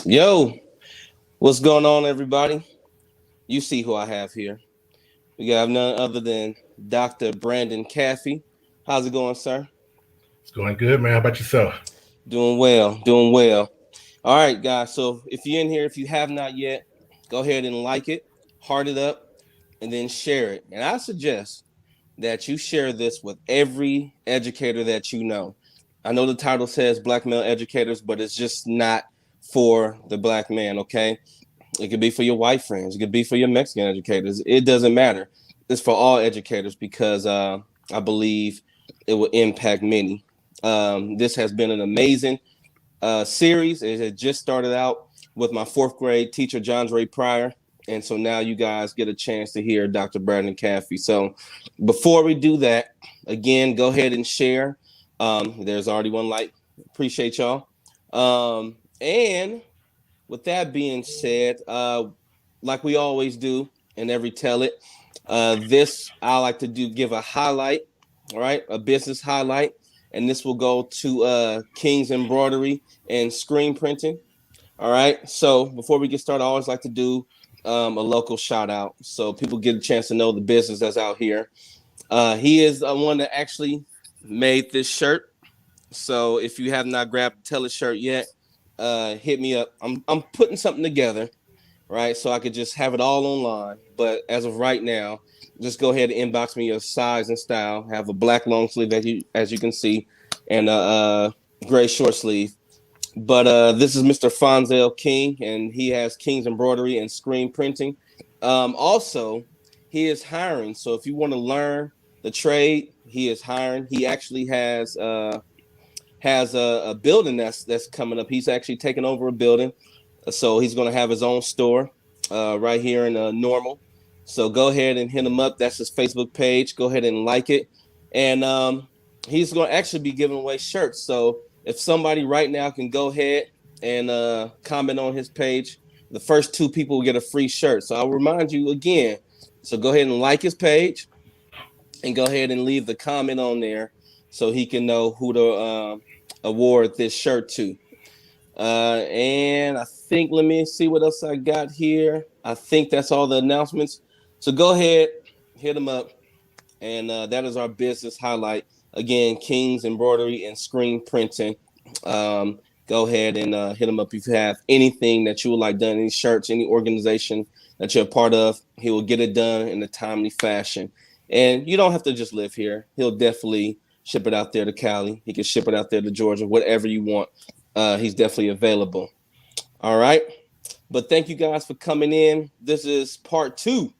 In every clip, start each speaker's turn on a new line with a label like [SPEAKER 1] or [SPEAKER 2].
[SPEAKER 1] Yo, what's going on, everybody? You see who I have here. We got none other than Dr. Brandon Caffey. How's it going, sir?
[SPEAKER 2] It's going good, man. How about yourself?
[SPEAKER 1] Doing well, doing well. All right, guys. So if you're in here, if you have not yet, go ahead and like it, heart it up, and then share it. And I suggest that you share this with every educator that you know. I know the title says Black Male Educators, but it's just not for the Black man, okay? It could be for your white friends. It could be for your Mexican educators. It doesn't matter. It's for all educators because I believe it will impact many. This has been an amazing series. It had just started out with my fourth grade teacher, John Ray Pryor. And so now you guys get a chance to hear Dr. Brandon Caffey. So before we do that, again, go ahead and share. There's already one like. Appreciate y'all. And with that being said, like we always do in every Tell It, this I like to give a highlight, all right, a business highlight. And this will go to King's Embroidery and Screen Printing. All right. So before we get started, I always like to do a local shout out so people get a chance to know the business that's out here. He is the one that actually made this shirt. So if you have not grabbed the Tell It shirt yet, hit me up. I'm putting something together, right? So I could just have it all online. But as of right now, just go ahead and inbox me your size and style. Have a black long sleeve as you can see, and a gray short sleeve. But this is Mr. Fonzel King, and he has King's Embroidery and Screen Printing. Also, he is hiring. So if you want to learn the trade, he is hiring. He actually has a building that's coming up. He's actually taking over a building. So he's going to have his own store right here in Normal. So go ahead and hit him up. That's his Facebook page. Go ahead and like it. And he's going to actually be giving away shirts. So if somebody right now can go ahead and comment on his page, the first 2 people will get a free shirt. So I'll remind you again. So go ahead and like his page and go ahead and leave the comment on there so he can know who to award this shirt to. And I think, let me see what else I got here. I think that's all the announcements. So go ahead, hit them up. And that is our business highlight. Again, King's Embroidery and Screen Printing. Go ahead and hit them up if you have anything that you would like done, any shirts, any organization that you're a part of. He will get it done in a timely fashion. And you don't have to just live here. He'll definitely ship it out there to Cali. He can ship it out there to Georgia, whatever you want. He's definitely available. All right. But thank you guys for coming in. This is part 2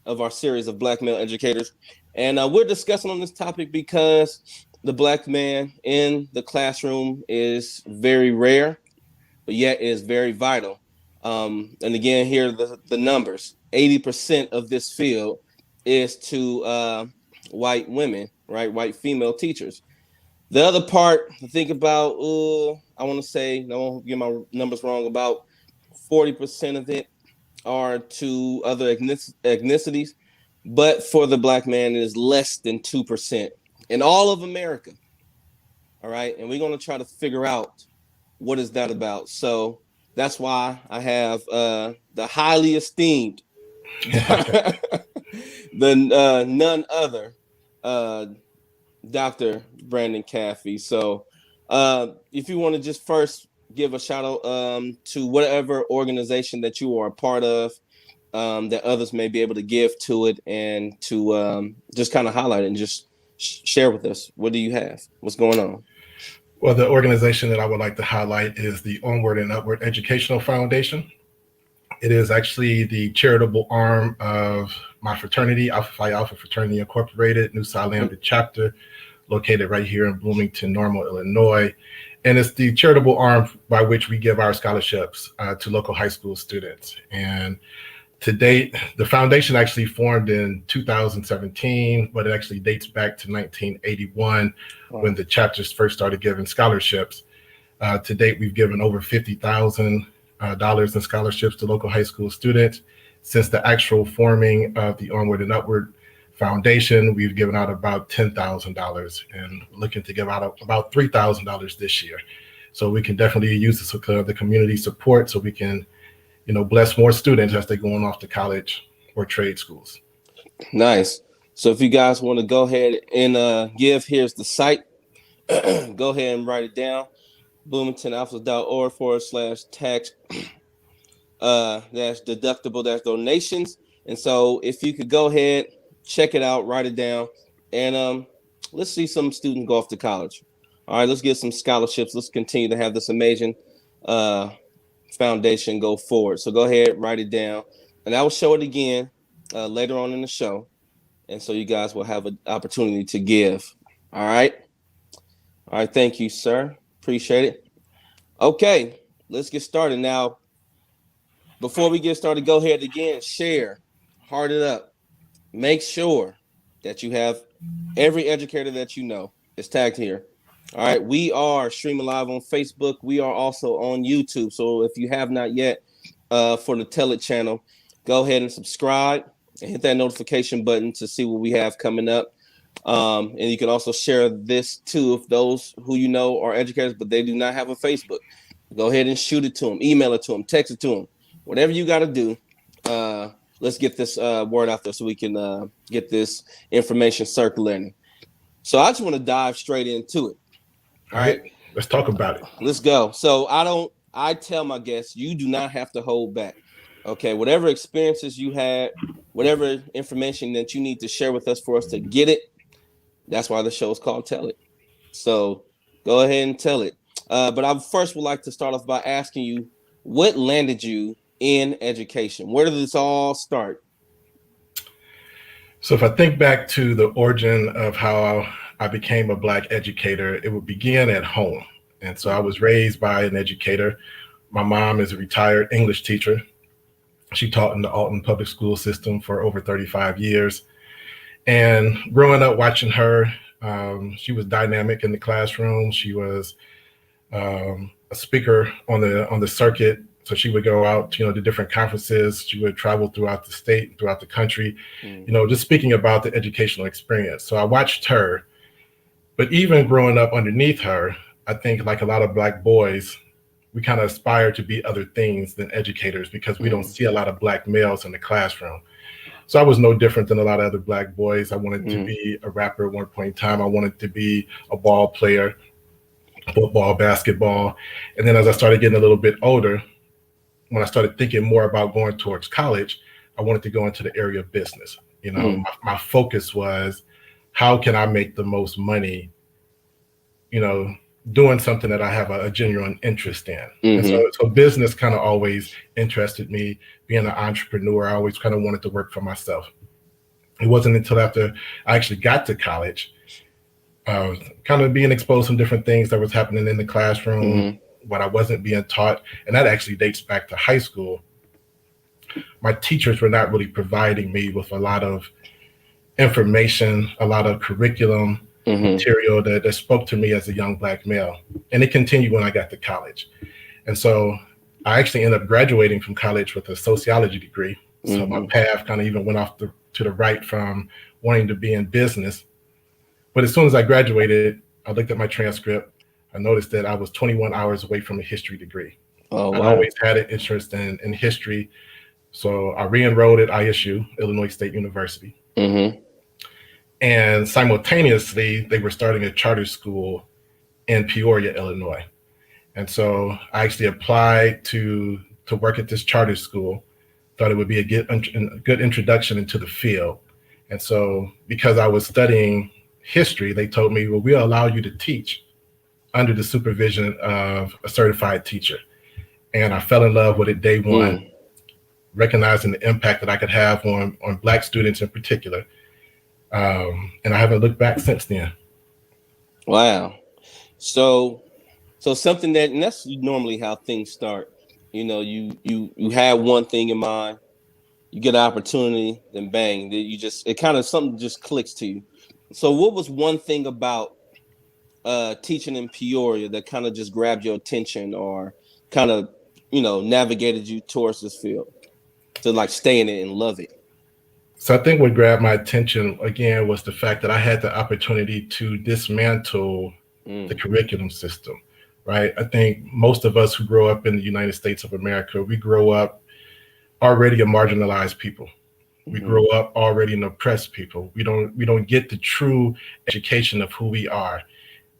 [SPEAKER 1] of our series of Black Male Educators. And we're discussing on this topic because the Black man in the classroom is very rare, but yet is very vital. And again, here are the numbers. 80% of this field is to white women, right? White female teachers. The other part to think about, I want to say, I won't get my numbers wrong, about 40% of it are to other ethnicities. But for the Black man, it is less than 2% in all of America. All right. And we're going to try to figure out what is that about. So that's why I have the highly esteemed, the none other Dr. Brandon Caffey. So if you want to just first give a shout out to whatever organization that you are a part of, that others may be able to give to it, and to just kind of highlight it and just share with us. What do you have? What's going on?
[SPEAKER 2] Well, the organization that I would like to highlight is the Onward and Upward Educational Foundation. It is actually the charitable arm of my fraternity, Alpha Phi Alpha Fraternity Incorporated, Nu Psi Lambda chapter, located right here in Bloomington, Normal, Illinois. And it's the charitable arm by which we give our scholarships to local high school students. And To date, the foundation actually formed in 2017, but it actually dates back to 1981 when
[SPEAKER 1] Wow.
[SPEAKER 2] the chapters first started giving scholarships. To date, we've given over $50,000 in scholarships to local high school students. Since the actual forming of the Onward and Upward Foundation, we've given out about $10,000 and looking to give out about $3,000 this year. So we can definitely use the community support so we can, bless more students as they're going off to college or trade schools.
[SPEAKER 1] Nice. So if you guys want to go ahead and give, here's the site. Go ahead and write it down. bloomingtonalphas.org/tax that's deductible, that's donations. And so if you could go ahead, check it out, write it down, and let's see some students go off to college. All right, let's get some scholarships. Let's continue to have this amazing uh, foundation go forward. So go ahead, write it down, and I will show it again later on in the show, and so you guys will have an opportunity to give. All right, all right. Thank you, sir. Appreciate it. Okay, let's get started now. Before we get started, go ahead again, share, heart it up. Make sure that you have every educator that you know is tagged here. All right, we are streaming live on Facebook. We are also on YouTube. So if you have not yet, for the Tell It channel, go ahead and subscribe and hit that notification button to see what we have coming up. And you can also share this too if those who you know are educators, but they do not have a Facebook. Go ahead and shoot it to them, email it to them, text it to them, whatever you got to do. Let's get this word out there so we can get this information circulating. So I just want to dive straight into it.
[SPEAKER 2] All right, let's talk about it.
[SPEAKER 1] Let's go. So I tell my guests, you do not have to hold back. Okay, whatever experiences you had, whatever information that you need to share with us for us to get it, that's why the show is called Tell It. So go ahead and tell it. But I first would like to start off by asking you, what landed you in education? Where did this all start?
[SPEAKER 2] So if I think back to the origin of how I became a Black educator, it would begin at home. And so I was raised by an educator. My mom is a retired English teacher. She taught in the Alton public school system for over 35 years. And growing up watching her, she was dynamic in the classroom. She was a speaker on the circuit. So she would go out, to different conferences. She would travel throughout the state, throughout the country, just speaking about the educational experience. So I watched her. But even growing up underneath her, I think like a lot of Black boys, we kind of aspire to be other things than educators because we don't see a lot of Black males in the classroom. So I was no different than a lot of other Black boys. I wanted to be a rapper at one point in time. I wanted to be a ball player, football, basketball. And then as I started getting a little bit older, when I started thinking more about going towards college, I wanted to go into the area of business. My focus was, how can I make the most money, doing something that I have a genuine interest in. And so business kind of always interested me. Being an entrepreneur, I always kind of wanted to work for myself. It wasn't until after I actually got to college, kind of being exposed to different things that was happening in the classroom, what I wasn't being taught. And that actually dates back to high school. My teachers were not really providing me with a lot of information, a lot of curriculum material that spoke to me as a young Black male. And it continued when I got to college. And so I actually ended up graduating from college with a sociology degree. So my path kind of even went off to the right from wanting to be in business. But as soon as I graduated, I looked at my transcript. I noticed that I was 21 hours away from a history degree.
[SPEAKER 1] Oh, wow.
[SPEAKER 2] I always had an interest in history. So I re-enrolled at ISU, Illinois State University. And simultaneously, they were starting a charter school in Peoria, Illinois. And so I actually applied to work at this charter school, thought it would be a good introduction into the field. And so because I was studying history, they told me, well, we'll allow you to teach under the supervision of a certified teacher. And I fell in love with it day one, recognizing the impact that I could have on Black students in particular. And I haven't looked back since then.
[SPEAKER 1] Wow. So something that, and that's normally how things start. You have one thing in mind, you get an opportunity, then bang, you just it kind of something just clicks to you. So what was one thing about teaching in Peoria that kind of just grabbed your attention or kind of navigated you towards this field to like stay in it and love it?
[SPEAKER 2] So I think what grabbed my attention again was the fact that I had the opportunity to dismantle the
[SPEAKER 1] Mm,
[SPEAKER 2] curriculum system, right? I think most of us who grow up in the United States of America, we grow up already a marginalized people. We
[SPEAKER 1] mm-hmm.
[SPEAKER 2] grow up already an oppressed people. We don't get the true education of who we are.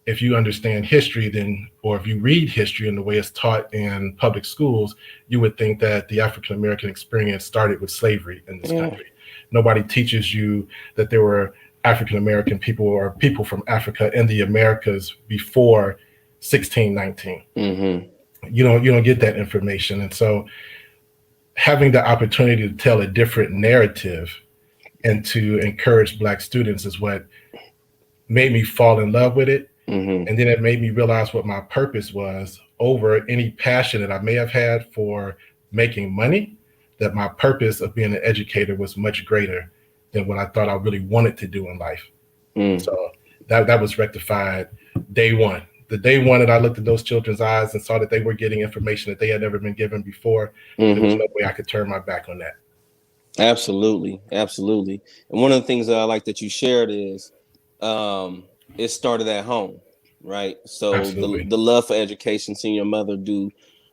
[SPEAKER 2] If you understand history, then, or if you read history in the way it's taught in public schools, you would think that the African American experience started with slavery in this
[SPEAKER 1] Yeah.
[SPEAKER 2] country. Nobody teaches you that there were African American people or people from Africa in the Americas before 1619.
[SPEAKER 1] Mm-hmm.
[SPEAKER 2] You don't get that information, and so having the opportunity to tell a different narrative and to encourage Black students is what made me fall in love with it.
[SPEAKER 1] Mm-hmm.
[SPEAKER 2] And then it made me realize what my purpose was over any passion that I may have had for making money, that my purpose of being an educator was much greater than what I thought I really wanted to do in life.
[SPEAKER 1] Mm.
[SPEAKER 2] So that was rectified day one. The day one that I looked at those children's eyes and saw that they were getting information that they had never been given before, there was
[SPEAKER 1] Mm-hmm.
[SPEAKER 2] no way I could turn my back on that.
[SPEAKER 1] Absolutely, absolutely. And one of the things that I like that you shared is it started at home, right? So the
[SPEAKER 2] Absolutely.
[SPEAKER 1] the love for education, seeing your mother do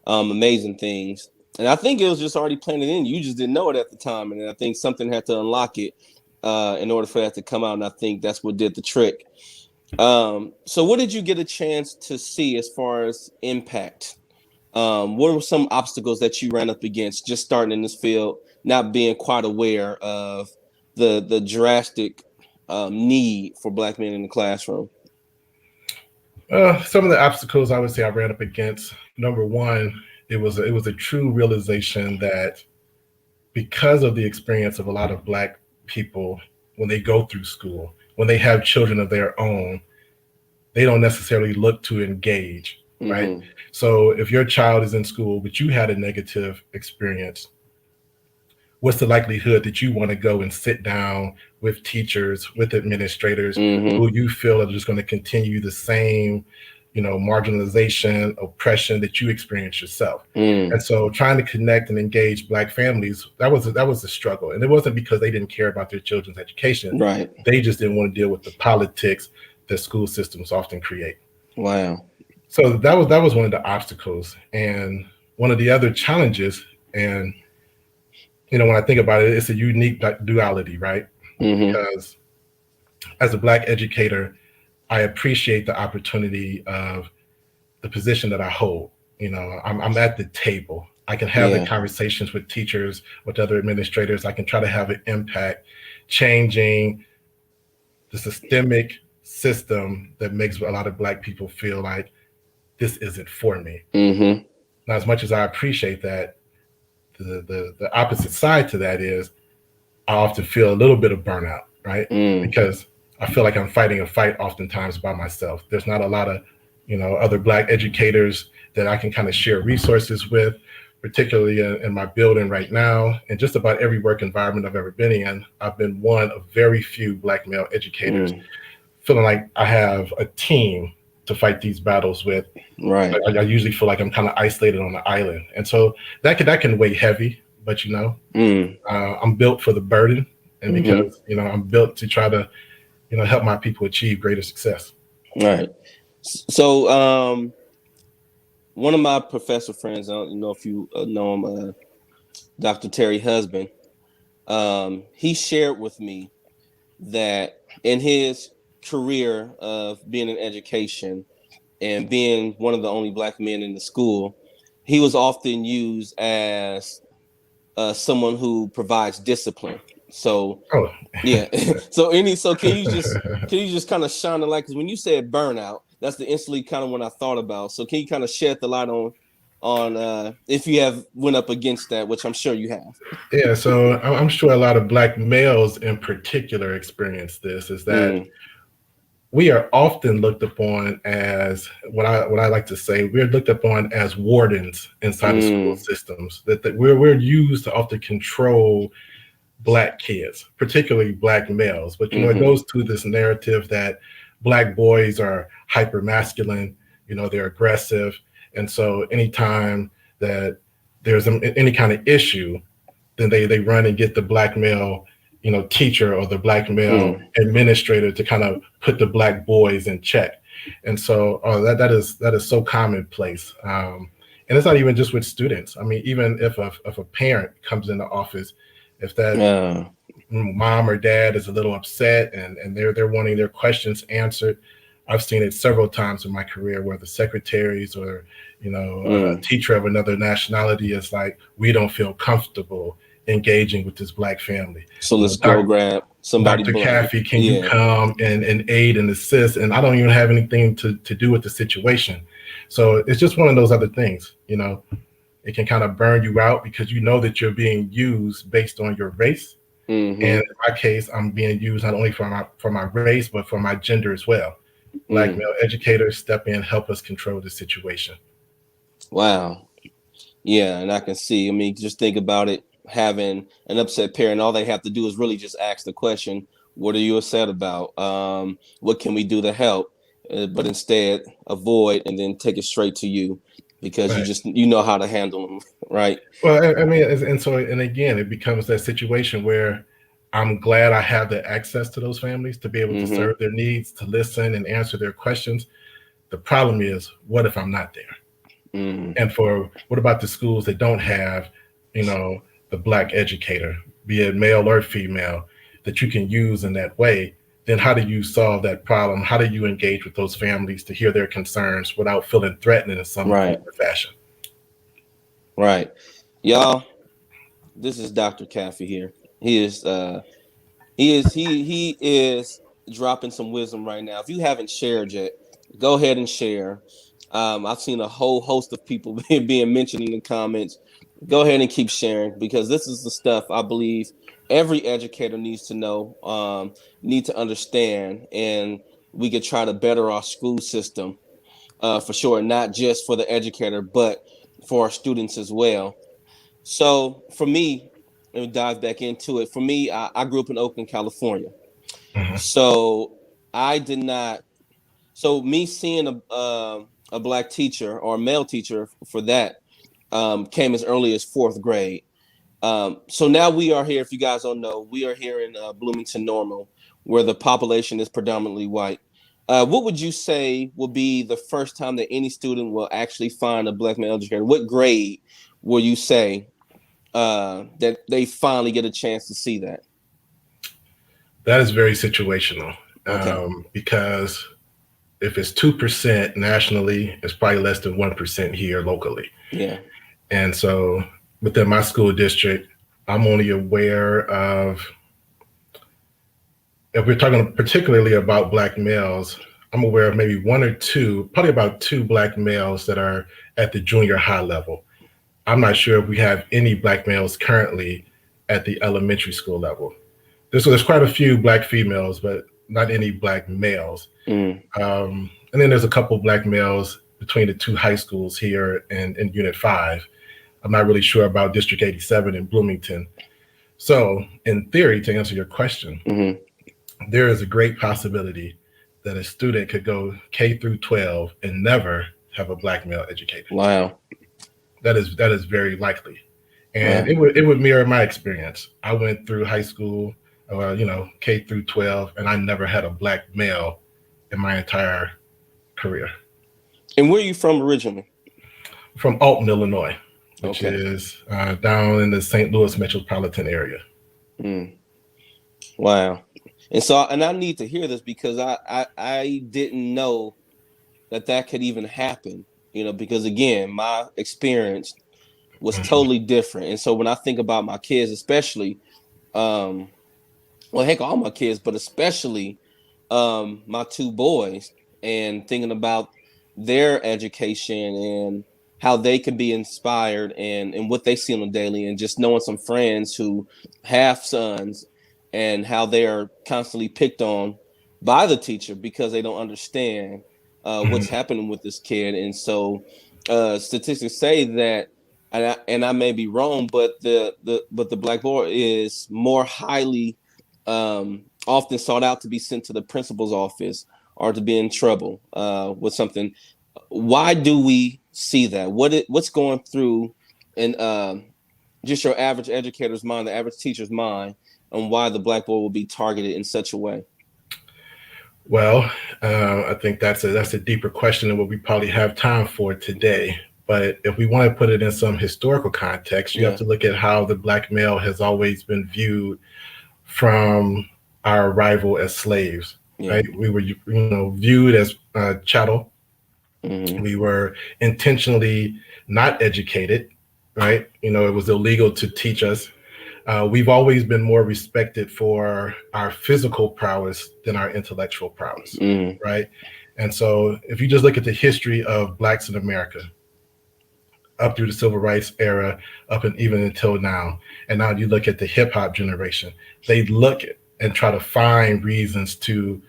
[SPEAKER 1] amazing things. And I think it was just already planted in you. You just didn't know it at the time. And I think something had to unlock it in order for that to come out. And I think that's what did the trick. So what did you get a chance to see as far as impact? What were some obstacles that you ran up against just starting in this field, not being quite aware of the drastic need for Black men in the classroom?
[SPEAKER 2] Some of the obstacles I would say I ran up against. Number one, it was a true realization that because of the experience of a lot of Black people when they go through school, when they have children of their own, they don't necessarily look to engage, right?
[SPEAKER 1] Mm-hmm.
[SPEAKER 2] So if your child is in school but you had a negative experience, what's the likelihood that you want to go and sit down with teachers, with administrators
[SPEAKER 1] Mm-hmm.
[SPEAKER 2] who you feel are just going to continue the same, marginalization, oppression that you experience yourself?
[SPEAKER 1] Mm.
[SPEAKER 2] And so trying to connect and engage Black families, that was a struggle. And it wasn't because they didn't care about their children's education.
[SPEAKER 1] Right.
[SPEAKER 2] They just didn't want to deal with the politics that school systems often create.
[SPEAKER 1] Wow.
[SPEAKER 2] So that was one of the obstacles. And one of the other challenges, and when I think about it, it's a unique duality, right?
[SPEAKER 1] Mm-hmm.
[SPEAKER 2] Because as a Black educator, I appreciate the opportunity of the position that I hold. I'm at the table. I can have the
[SPEAKER 1] Yeah.
[SPEAKER 2] conversations with teachers, with other administrators. I can try to have an impact, changing the systemic system that makes a lot of Black people feel like this isn't for me.
[SPEAKER 1] Mm-hmm.
[SPEAKER 2] Now, as much as I appreciate that, the opposite side to that is I often feel a little bit of burnout, right?
[SPEAKER 1] Mm.
[SPEAKER 2] Because I feel like I'm fighting a fight oftentimes by myself. There's not a lot of, other Black educators that I can kind of share resources with, particularly in my building right now. And just about every work environment I've ever been in, I've been one of very few Black male educators,
[SPEAKER 1] Mm.
[SPEAKER 2] feeling like I have a team to fight these battles with.
[SPEAKER 1] Right.
[SPEAKER 2] I usually feel like I'm kind of isolated on the island. And so that can weigh heavy, but
[SPEAKER 1] Mm.
[SPEAKER 2] I'm built for the burden, and
[SPEAKER 1] Mm-hmm.
[SPEAKER 2] because I'm built to try to help my people achieve greater success.
[SPEAKER 1] Right. So one of my professor friends, I don't know if you know him, Dr. Terry Husband, he shared with me that in his career of being in education and being one of the only Black men in the school, he was often used as someone who provides discipline. So
[SPEAKER 2] Oh,
[SPEAKER 1] yeah. So can you just kind of shine the light? Because when you said burnout, that's the instantly kind of what I thought about. So can you kind of shed the light on if you have went up against that, which I'm sure you have.
[SPEAKER 2] yeah. So I'm sure a lot of Black males in particular experience this. Is that
[SPEAKER 1] Mm,
[SPEAKER 2] we are often looked upon as what I like to say. We're looked upon as wardens inside of school
[SPEAKER 1] mm,
[SPEAKER 2] systems. That we're used to often control black kids, particularly black males. But you know, it
[SPEAKER 1] Mm-hmm.
[SPEAKER 2] goes to this narrative that black boys are hyper masculine, you know, they're aggressive. And so anytime that there's any kind of issue, then they run and get the black male, you know, teacher or the black male
[SPEAKER 1] Mm.
[SPEAKER 2] administrator to kind of put the black boys in check. And so that is so commonplace. And it's not even just with students. I mean, even if a parent comes in the office, if that
[SPEAKER 1] Uh,
[SPEAKER 2] mom or dad is a little upset and they're wanting their questions answered. I've seen it several times in my career where the secretaries or you know a
[SPEAKER 1] mm.
[SPEAKER 2] teacher of another nationality is like, we don't feel comfortable engaging with this black family.
[SPEAKER 1] So
[SPEAKER 2] You know,
[SPEAKER 1] let's go grab somebody
[SPEAKER 2] Dr.
[SPEAKER 1] black.
[SPEAKER 2] Caffey, can you
[SPEAKER 1] Yeah.
[SPEAKER 2] come and aid and assist? And I don't even have anything to do with the situation. So it's just one of those other things, you know, it can kind of burn you out because you know that you're being used based on your race. And
[SPEAKER 1] Mm-hmm.
[SPEAKER 2] in my case, I'm being used not only for my race, but for my gender as well. Black
[SPEAKER 1] Mm.
[SPEAKER 2] male educators step in, help us control the situation.
[SPEAKER 1] Wow. Yeah, and I can see. I mean, just think about it. Having an upset parent, all they have to do is really just ask the question, "What are you upset about? What can we do to help?" But instead, avoid and then take it straight to you because
[SPEAKER 2] Right.
[SPEAKER 1] you know how to handle them, right?
[SPEAKER 2] Well, I mean, and so, and again, it becomes that situation where I'm glad I have the access to those families to be able to
[SPEAKER 1] Mm-hmm.
[SPEAKER 2] serve their needs, to listen and answer their questions. The problem is, what if I'm not there?
[SPEAKER 1] Mm.
[SPEAKER 2] And for what about the schools that don't have, you know, the black educator, be it male or female, that you can use in that way? Then how do you solve that problem? How do you engage with those families to hear their concerns without feeling threatened in some form
[SPEAKER 1] Right,
[SPEAKER 2] or fashion?
[SPEAKER 1] right, y'all. This is Dr. Caffey here. He is he is dropping some wisdom right now. If you haven't shared yet, go ahead and share. I've seen a whole host of people being mentioned in the comments. Go ahead and keep sharing because this is the stuff I believe every educator needs to know, need to understand, and we could try to better our school system for sure, not just for the educator, but for our students as well. So for me, let me dive back into it. For me, I grew up in Oakland, California.
[SPEAKER 2] Mm-hmm.
[SPEAKER 1] So I did not. So me seeing a black teacher or a male teacher for that came as early as fourth grade. So now we are here. If you guys don't know, we are here in Bloomington Normal, where the population is predominantly white. What would you say will be the first time that any student will actually find a black male educator? What grade will you say that they finally get a chance to see that?
[SPEAKER 2] That is very situational,
[SPEAKER 1] Okay.
[SPEAKER 2] because if it's 2% nationally, it's probably less than 1% here locally.
[SPEAKER 1] Yeah.
[SPEAKER 2] And so within my school district, I'm only aware of, if we're talking particularly about black males, I'm aware of maybe one or two, probably about two black males that are at the junior high level. I'm not sure if we have any black males currently at the elementary school level. There's quite a few black females, but not any black males.
[SPEAKER 1] Mm.
[SPEAKER 2] And then there's a couple black males between the two high schools here in Unit 5. I'm not really sure about District 87 in Bloomington. So, in theory, to answer your question,
[SPEAKER 1] Mm-hmm.
[SPEAKER 2] there is a great possibility that a student could go K through 12 and never have a black male educator.
[SPEAKER 1] Wow.
[SPEAKER 2] That is very likely, and
[SPEAKER 1] Wow.
[SPEAKER 2] it would mirror my experience. I went through high school, K through 12, and I never had a black male in my entire career.
[SPEAKER 1] And where are you from originally?
[SPEAKER 2] From Alton, Illinois, which
[SPEAKER 1] Okay.
[SPEAKER 2] is down in the St. Louis metropolitan area.
[SPEAKER 1] Mm. Wow. And so, and I need to hear this because I didn't know that that could even happen. You know, because again, my experience was
[SPEAKER 2] Mhm.
[SPEAKER 1] totally different. And so when I think about my kids, especially, um, well, heck, all my kids, but especially my two boys, and thinking about their education and how they can be inspired and what they see on a daily, and just knowing some friends who have sons and how they are constantly picked on by the teacher because they don't understand what's
[SPEAKER 2] Mhm.
[SPEAKER 1] happening with this kid. And so statistics say that and I may be wrong, but the blackboard is more highly often sought out to be sent to the principal's office or to be in trouble with something. Why do we see that? What's going through and just your average educator's mind, the average teacher's mind, on why the blackboard will be targeted in such a way?
[SPEAKER 2] Well, I think that's a deeper question than what we probably have time for today. But if we want to put it in some historical context, you have
[SPEAKER 1] Yeah,
[SPEAKER 2] to look at how the black male has always been viewed from our arrival as slaves.
[SPEAKER 1] yeah.
[SPEAKER 2] Right? We were, viewed as chattel.
[SPEAKER 1] Mm-hmm.
[SPEAKER 2] We were intentionally not educated. Right? It was illegal to teach us. We've always been more respected for our physical prowess than our intellectual prowess,
[SPEAKER 1] Mm-hmm.
[SPEAKER 2] right? And so, if you just look at the history of blacks in America, up through the civil rights era, up and even until now, and now you look at the hip hop generation, they look and try to find reasons to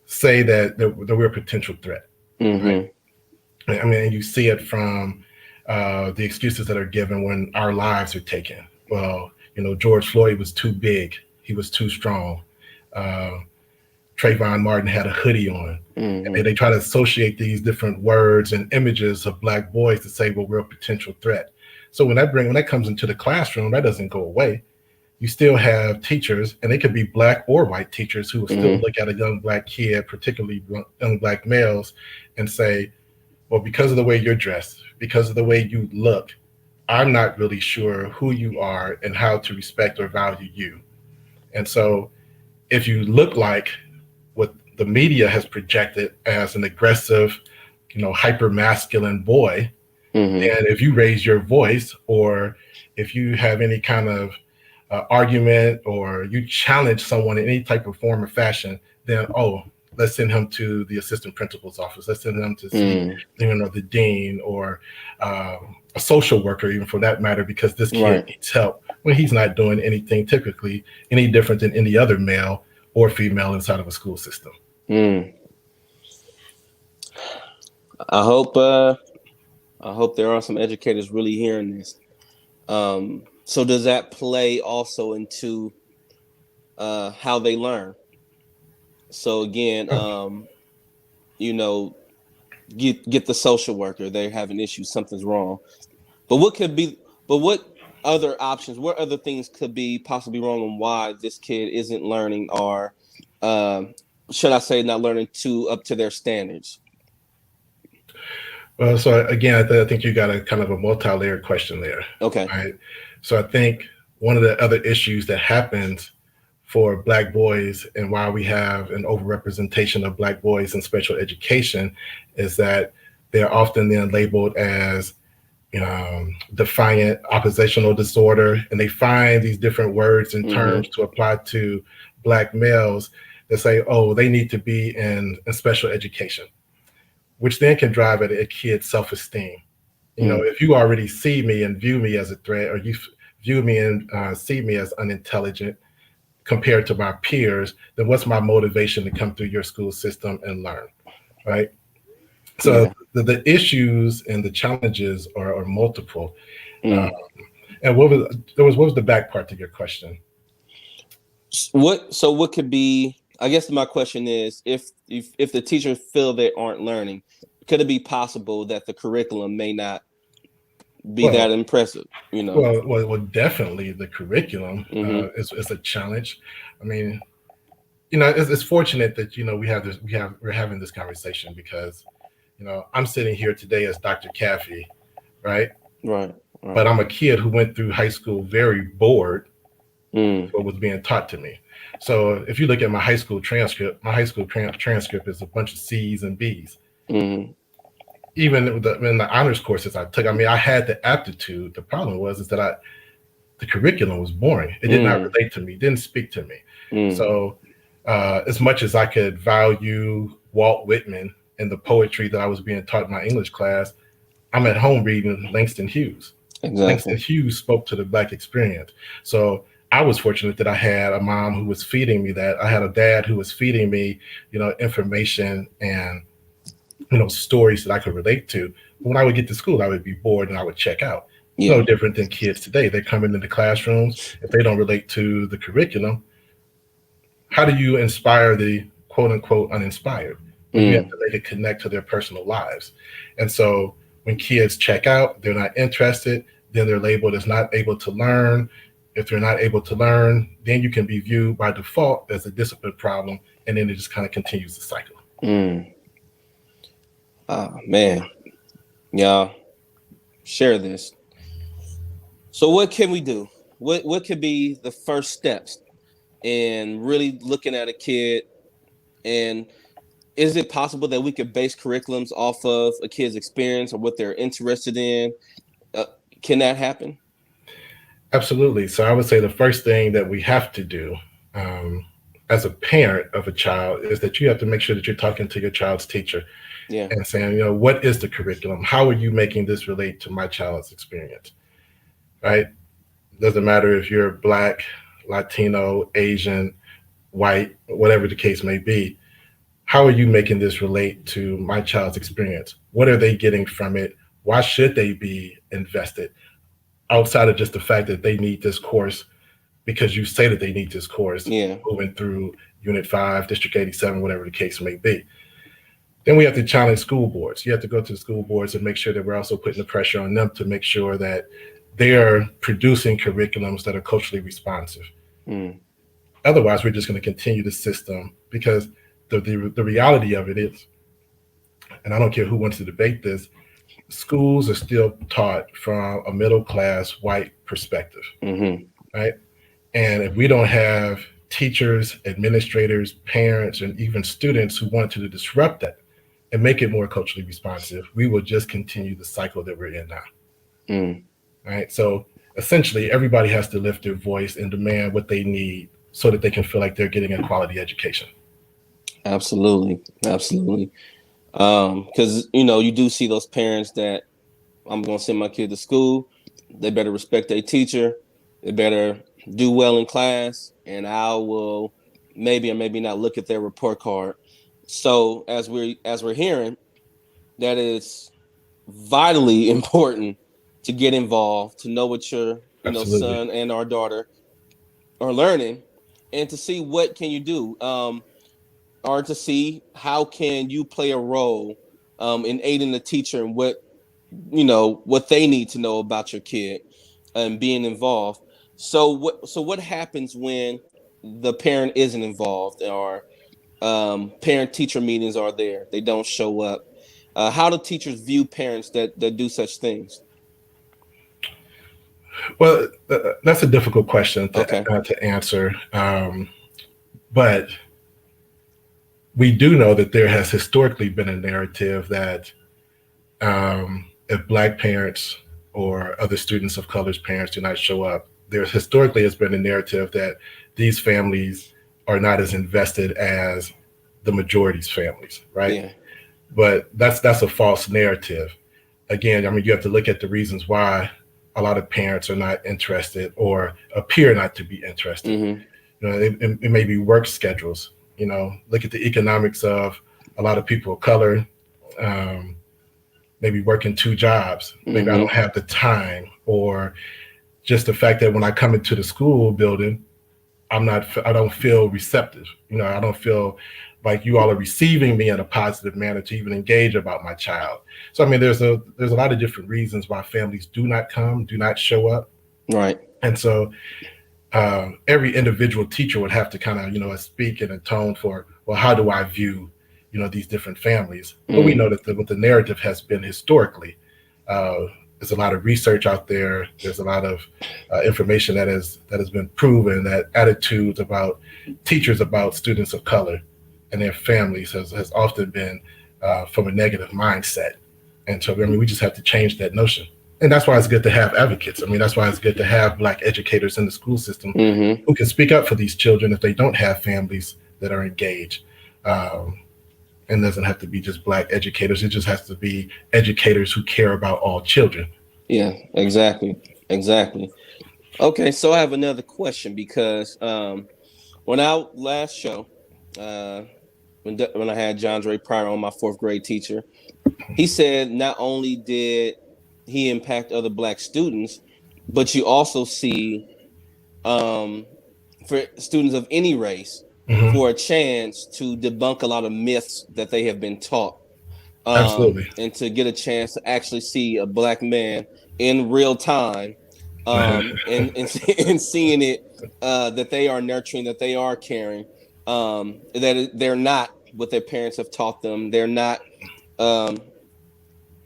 [SPEAKER 2] say that we're a potential threat, right?
[SPEAKER 1] Mm-hmm.
[SPEAKER 2] I mean, you see it from the excuses that are given when our lives are taken. Well, George Floyd was too big. He was too strong. Uh, Trayvon Martin had a hoodie on. And
[SPEAKER 1] Mm-hmm.
[SPEAKER 2] they try to associate these different words and images of black boys to say, well, we're a potential threat. So when that comes into the classroom, that doesn't go away. You still have teachers, and they could be black or white teachers, who will still
[SPEAKER 1] Mm-hmm.
[SPEAKER 2] look at a young black kid, particularly young black males, and say, well, because of the way you're dressed, because of the way you look, I'm not really sure who you are and how to respect or value you. And so if you look like what the media has projected as an aggressive, hyper masculine boy,
[SPEAKER 1] Mm-hmm.
[SPEAKER 2] and if you raise your voice, or if you have any kind of argument, or you challenge someone in any type of form or fashion, then, oh, let's send him to the assistant principal's office. Let's send him to see,
[SPEAKER 1] Mm-hmm.
[SPEAKER 2] the dean, or a social worker, even for that matter, because this kid
[SPEAKER 1] Right.
[SPEAKER 2] needs help. When he's not doing anything typically any different than any other male or female inside of a school system.
[SPEAKER 1] Mm. I hope there are some educators really hearing this. So does that play also into how they learn? So again,
[SPEAKER 2] Oh,
[SPEAKER 1] you know, get the social worker. They're having issues. Something's wrong. But what could be? But what other options? What other things could be possibly wrong, and why this kid isn't learning, or um, should I say, not learning to up to their standards?
[SPEAKER 2] well, so again, I think you got a kind of a multi-layered question there,
[SPEAKER 1] Okay.
[SPEAKER 2] right? So I think one of the other issues that happens for black boys, and why we have an overrepresentation of black boys in special education, is that they're often then labeled as defiant oppositional disorder, and they find these different words and terms
[SPEAKER 1] Mm-hmm.
[SPEAKER 2] to apply to black males that say, oh, they need to be in special education, which then can drive at a kid's self-esteem.
[SPEAKER 1] Mm.
[SPEAKER 2] If you already see me and view me as a threat, or you view me and see me as unintelligent compared to my peers, then what's my motivation to come through your school system and learn, right? So
[SPEAKER 1] Yeah.
[SPEAKER 2] the issues and the challenges are multiple. Uh,
[SPEAKER 1] Mm.
[SPEAKER 2] and what was the back part to your question?
[SPEAKER 1] What so what could be? I guess my question is, if the teachers feel they aren't learning, could it be possible that the curriculum may not be
[SPEAKER 2] Well,
[SPEAKER 1] that impressive? You know.
[SPEAKER 2] well, definitely the curriculum
[SPEAKER 1] Mm-hmm.
[SPEAKER 2] is a challenge. I mean, it's fortunate that we're having this conversation, because I'm sitting here today as Dr. Caffey, right?
[SPEAKER 1] Right. Right.
[SPEAKER 2] But I'm a kid who went through high school very bored
[SPEAKER 1] Mm.
[SPEAKER 2] what was being taught to me. So if you look at my high school transcript, my high school transcript is a bunch of C's and B's.
[SPEAKER 1] Mm.
[SPEAKER 2] Even in the honors courses I took, I mean, I had the aptitude. The problem is that the curriculum was boring. It did not
[SPEAKER 1] Mm.
[SPEAKER 2] relate to me. Didn't speak to me.
[SPEAKER 1] Mm.
[SPEAKER 2] So as much as I could value Walt Whitman and the poetry that I was being taught in my English class, I'm at home reading Langston Hughes. Langston
[SPEAKER 1] Exactly.
[SPEAKER 2] Hughes spoke to the Black experience. So I was fortunate that I had a mom who was feeding me that. I had a dad who was feeding me, information and stories that I could relate to. When I would get to school, I would be bored and I would check out. No
[SPEAKER 1] Yeah.
[SPEAKER 2] different than kids today. They come into the classrooms. If they don't relate to the curriculum, how do you inspire the quote unquote uninspired? Well, you have
[SPEAKER 1] Mm.
[SPEAKER 2] to make it connect to their personal lives. And so when kids check out, they're not interested, then they're labeled as not able to learn. If they're not able to learn, then you can be viewed by default as a discipline problem. And then it just kind of continues the cycle.
[SPEAKER 1] Mm. Oh man, y'all share this. So what can we do? What could be the first steps in really looking at a kid? And is it possible that we could base curriculums off of a kid's experience or what they're interested in? Uh, can that happen?
[SPEAKER 2] Absolutely. So I would say the first thing that we have to do um, as a parent of a child is that you have to make sure that you're talking to your child's teacher
[SPEAKER 1] Yeah.
[SPEAKER 2] and saying, what is the curriculum? How are you making this relate to my child's experience? Right? Doesn't matter if you're Black, Latino, Asian, white, whatever the case may be. How are you making this relate to my child's experience? What are they getting from it? Why should they be invested outside of just the fact that they need this course because you say that they need this course
[SPEAKER 1] Yeah.
[SPEAKER 2] moving through Unit 5, District 87, whatever the case may be? Then we have to challenge school boards. You have to go to the school boards and make sure that we're also putting the pressure on them to make sure that they are producing curriculums that are culturally responsive.
[SPEAKER 1] Mm.
[SPEAKER 2] Otherwise, we're just going to continue the system because the reality of it is, and I don't care who wants to debate this, schools are still taught from a middle class white perspective,
[SPEAKER 1] Mm-hmm.
[SPEAKER 2] right? And if we don't have teachers, administrators, parents, and even students who want to disrupt that and make it more culturally responsive, we will just continue the cycle that we're in now.
[SPEAKER 1] Mm.
[SPEAKER 2] Right. So essentially, everybody has to lift their voice and demand what they need so that they can feel like they're getting a quality education.
[SPEAKER 1] Absolutely. Absolutely. Because you do see those parents that I'm gonna send my kid to school. They better respect their teacher. They better do well in class, and I will maybe or maybe not look at their report card. So as we're hearing, that is vitally important to get involved, to know what your
[SPEAKER 2] Absolutely.
[SPEAKER 1] son and our daughter are learning, and to see what can you do, or to see how can you play a role in aiding the teacher and what they need to know about your kid and being involved. So what happens when the parent isn't involved, or parent teacher meetings are there, they don't show up? How do teachers view parents that do such things?
[SPEAKER 2] Well, that's a difficult question
[SPEAKER 1] Okay.
[SPEAKER 2] to answer. But we do know that there has historically been a narrative that if Black parents or other students of color's parents do not show up, there historically has been a narrative that these families are not as invested as the majority's families, right?
[SPEAKER 1] Yeah.
[SPEAKER 2] But that's a false narrative. Again, I mean, you have to look at the reasons why a lot of parents are not interested or appear not to be interested.
[SPEAKER 1] Mm-hmm.
[SPEAKER 2] It may be work schedules. Look at the economics of a lot of people of color. Um, Maybe working two jobs. Maybe I don't
[SPEAKER 1] Mm-hmm.
[SPEAKER 2] have the time, or just the fact that when I come into the school building, I don't feel receptive. I don't feel like you all are receiving me in a positive manner to even engage about my child. So I mean, there's a lot of different reasons why families do not come, do not show up,
[SPEAKER 1] Right.
[SPEAKER 2] and so every individual teacher would have to kind of speak and atone for, well, how do I view these different families? But we
[SPEAKER 1] Mm.
[SPEAKER 2] know that what the narrative has been historically. Uh, there's a lot of research out there. There's a lot of information that has been proven that attitudes about teachers about students of color and their families has often been from a negative mindset. And so I mean, we just have to change that notion. And that's why it's good to have advocates. I mean, that's why it's good to have Black educators in the school system
[SPEAKER 1] Mm-hmm.
[SPEAKER 2] who can speak up for these children if they don't have families that are engaged. Um, and it doesn't have to be just Black educators. It just has to be educators who care about all children.
[SPEAKER 1] Yeah, exactly. Exactly. Okay, so I have another question because when our last show, uh, when I had John Dre Pryor on, my fourth grade teacher, he said not only did he impact other black students, but you also see um, for students of any race
[SPEAKER 2] Hmm.
[SPEAKER 1] for a chance to debunk a lot of myths that they have been taught,
[SPEAKER 2] Absolutely.
[SPEAKER 1] and to get a chance to actually see a black man in real time, and and seeing it, that they are nurturing, that they are caring, that they're not what their parents have taught them. They're not, um,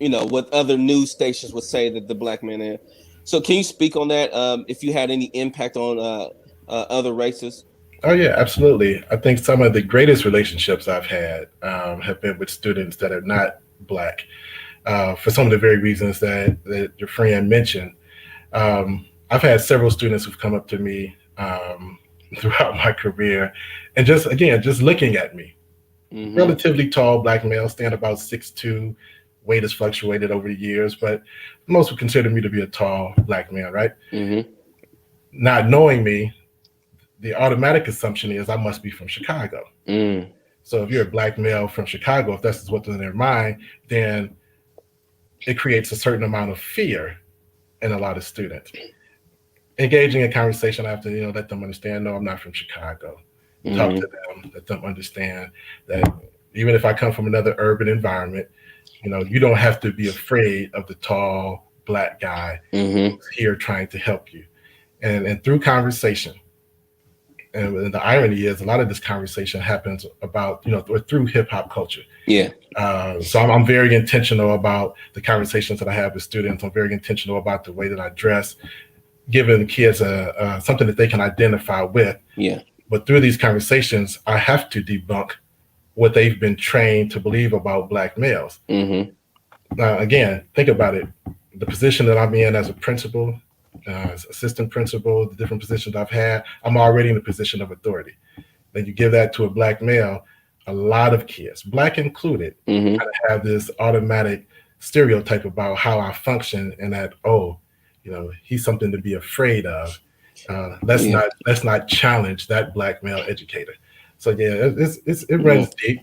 [SPEAKER 1] what other news stations would say that the black man is. So, can you speak on that? If you had any impact on other races?
[SPEAKER 2] Oh yeah, absolutely. I think some of the greatest relationships I've had have been with students that are not black, for some of the very reasons that your friend mentioned. I've had several students who've come up to me throughout my career, and just again, just looking at me,
[SPEAKER 1] Mm-hmm.
[SPEAKER 2] relatively tall black male, stand about 6'2". Weight has fluctuated over the years, but most would consider me to be a tall black man, right?
[SPEAKER 1] Mm-hmm.
[SPEAKER 2] Not knowing me, the automatic assumption is I must be from Chicago.
[SPEAKER 1] Mm.
[SPEAKER 2] So if you're a black male from Chicago, if that's what's in their mind, then it creates a certain amount of fear in a lot of students. Engaging in conversation, I have to, let them understand, no, I'm not from Chicago. Talk
[SPEAKER 1] Mm-hmm.
[SPEAKER 2] to them, let them understand that even if I come from another urban environment, you don't have to be afraid of the tall black guy
[SPEAKER 1] Mm-hmm.
[SPEAKER 2] who's here trying to help you. And through conversation, and the irony is a lot of this conversation happens about, through hip hop culture.
[SPEAKER 1] Yeah.
[SPEAKER 2] So I'm very intentional about the conversations that I have with students. I'm very intentional about the way that I dress, giving the kids something that they can identify with.
[SPEAKER 1] Yeah.
[SPEAKER 2] But through these conversations, I have to debunk what they've been trained to believe about black males.
[SPEAKER 1] Mm-hmm.
[SPEAKER 2] Now, again, think about it. The position that I'm in as a principal, as assistant principal, the different positions I've had, I'm already in a position of authority. Then you give that to a black male, a lot of kids, black included,
[SPEAKER 1] Mm-hmm.
[SPEAKER 2] kind of have this automatic stereotype about how I function, and that, oh, he's something to be afraid of.
[SPEAKER 1] Yeah.
[SPEAKER 2] Let's not challenge that black male educator. So yeah, it
[SPEAKER 1] Mm-hmm.
[SPEAKER 2] runs deep,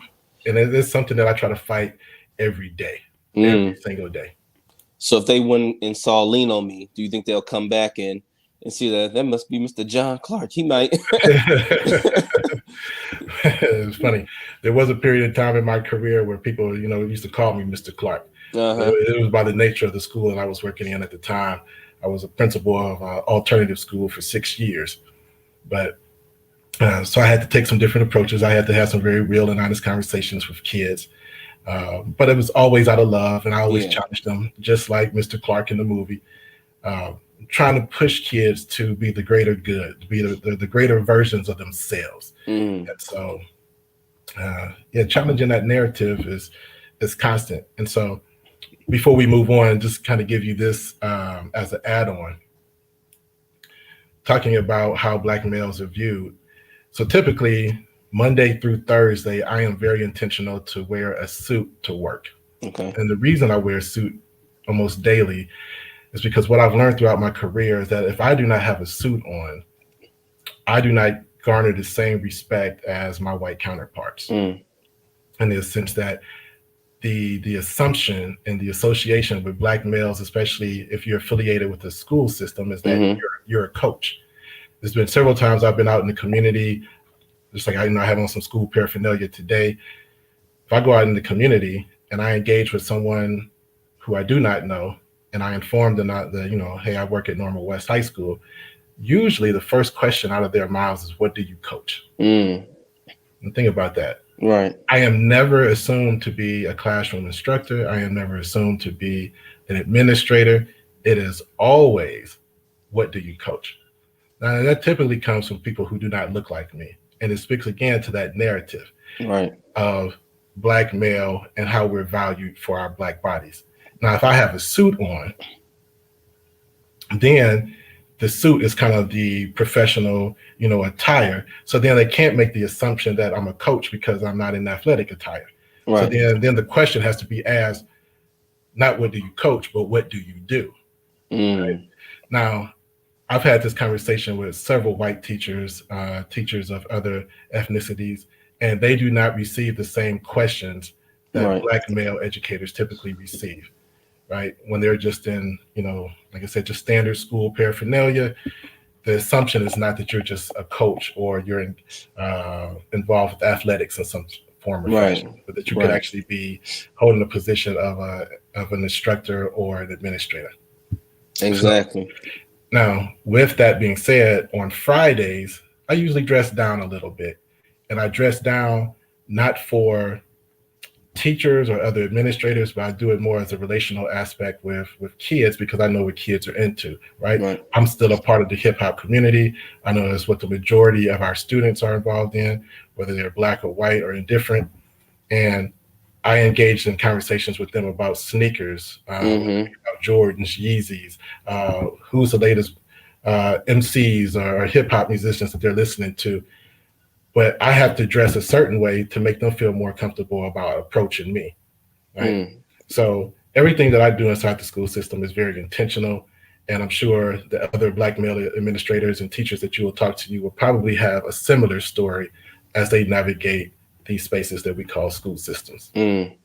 [SPEAKER 2] and it's something that I try to fight every day, every
[SPEAKER 1] Mm.
[SPEAKER 2] single day.
[SPEAKER 1] So if they went and saw Lean on Me, do you think they'll come back and see that must be Mr. John Clark? He might.
[SPEAKER 2] It's funny. There was a period of time in my career where people, used to call me Mr. Clark.
[SPEAKER 1] Uh-huh.
[SPEAKER 2] It was by the nature of the school that I was working in at the time. I was a principal of alternative school for 6 years, but so I had to take some different approaches. I had to have some very real and honest conversations with kids, but it was always out of love, and I always
[SPEAKER 1] Yeah.
[SPEAKER 2] challenged them, just like Mr. Clark in the movie, uh, trying to push kids to be the greater good, to be the greater versions of themselves.
[SPEAKER 1] Mm.
[SPEAKER 2] And so, yeah, challenging that narrative is constant. And so, before we move on, just kind of give you this as an add-on, talking about how black males are viewed. So typically, Monday through Thursday, I am very intentional to wear a suit to work.
[SPEAKER 1] Okay.
[SPEAKER 2] And the reason I wear a suit almost daily is because what I've learned throughout my career is that if I do not have a suit on, I do not garner the same respect as my white counterparts.
[SPEAKER 1] Mm.
[SPEAKER 2] In the sense that the assumption and the association with black males, especially if you're affiliated with the school system, is that
[SPEAKER 1] Mm-hmm.
[SPEAKER 2] you're a coach. There's been several times I've been out in the community, just like I have on some school paraphernalia today. If I go out in the community and I engage with someone who I do not know, and I inform them that, hey, I work at Normal West High School, usually the first question out of their mouths is, what do you coach?
[SPEAKER 1] Mm.
[SPEAKER 2] And think about that.
[SPEAKER 1] Right.
[SPEAKER 2] I am never assumed to be a classroom instructor. I am never assumed to be an administrator. It is always, what do you coach? Now, that typically comes from people who do not look like me. And it speaks again to that narrative
[SPEAKER 1] Right.
[SPEAKER 2] of black male and how we're valued for our black bodies. Now, if I have a suit on, then the suit is kind of the professional, attire. So then they can't make the assumption that I'm a coach because I'm not in athletic attire. So
[SPEAKER 1] Right.
[SPEAKER 2] then the question has to be asked, not what do you coach, but what do you do? Right?
[SPEAKER 1] Mm.
[SPEAKER 2] Now, I've had this conversation with several white teachers, teachers of other ethnicities, and they do not receive the same questions that
[SPEAKER 1] Right.
[SPEAKER 2] black male educators typically receive. right? When they're just in, like I said, just standard school paraphernalia, the assumption is not that you're just a coach or you're involved with athletics in some form or
[SPEAKER 1] Right.
[SPEAKER 2] fashion, but that you could
[SPEAKER 1] Right.
[SPEAKER 2] actually be holding a position of an instructor or an administrator. So
[SPEAKER 1] Exactly.
[SPEAKER 2] now, with that being said, on Fridays, I usually dress down a little bit, and I dress down not for teachers or other administrators, but I do it more as a relational aspect with kids because I know what kids are into, right?
[SPEAKER 1] Right.
[SPEAKER 2] I'm still a part of the hip hop community. I know that's what the majority of our students are involved in, whether they're black or white or indifferent. And I engaged in conversations with them about sneakers,
[SPEAKER 1] Mm-hmm.
[SPEAKER 2] about Jordans, Yeezys, who's the latest MCs or hip hop musicians that they're listening to. But I have to dress a certain way to make them feel more comfortable about approaching me, right?
[SPEAKER 1] Mm.
[SPEAKER 2] So everything that I do inside the school system is very intentional. And I'm sure the other black male administrators and teachers that you will talk to, you will probably have a similar story as they navigate these spaces that we call school systems.
[SPEAKER 1] Mm.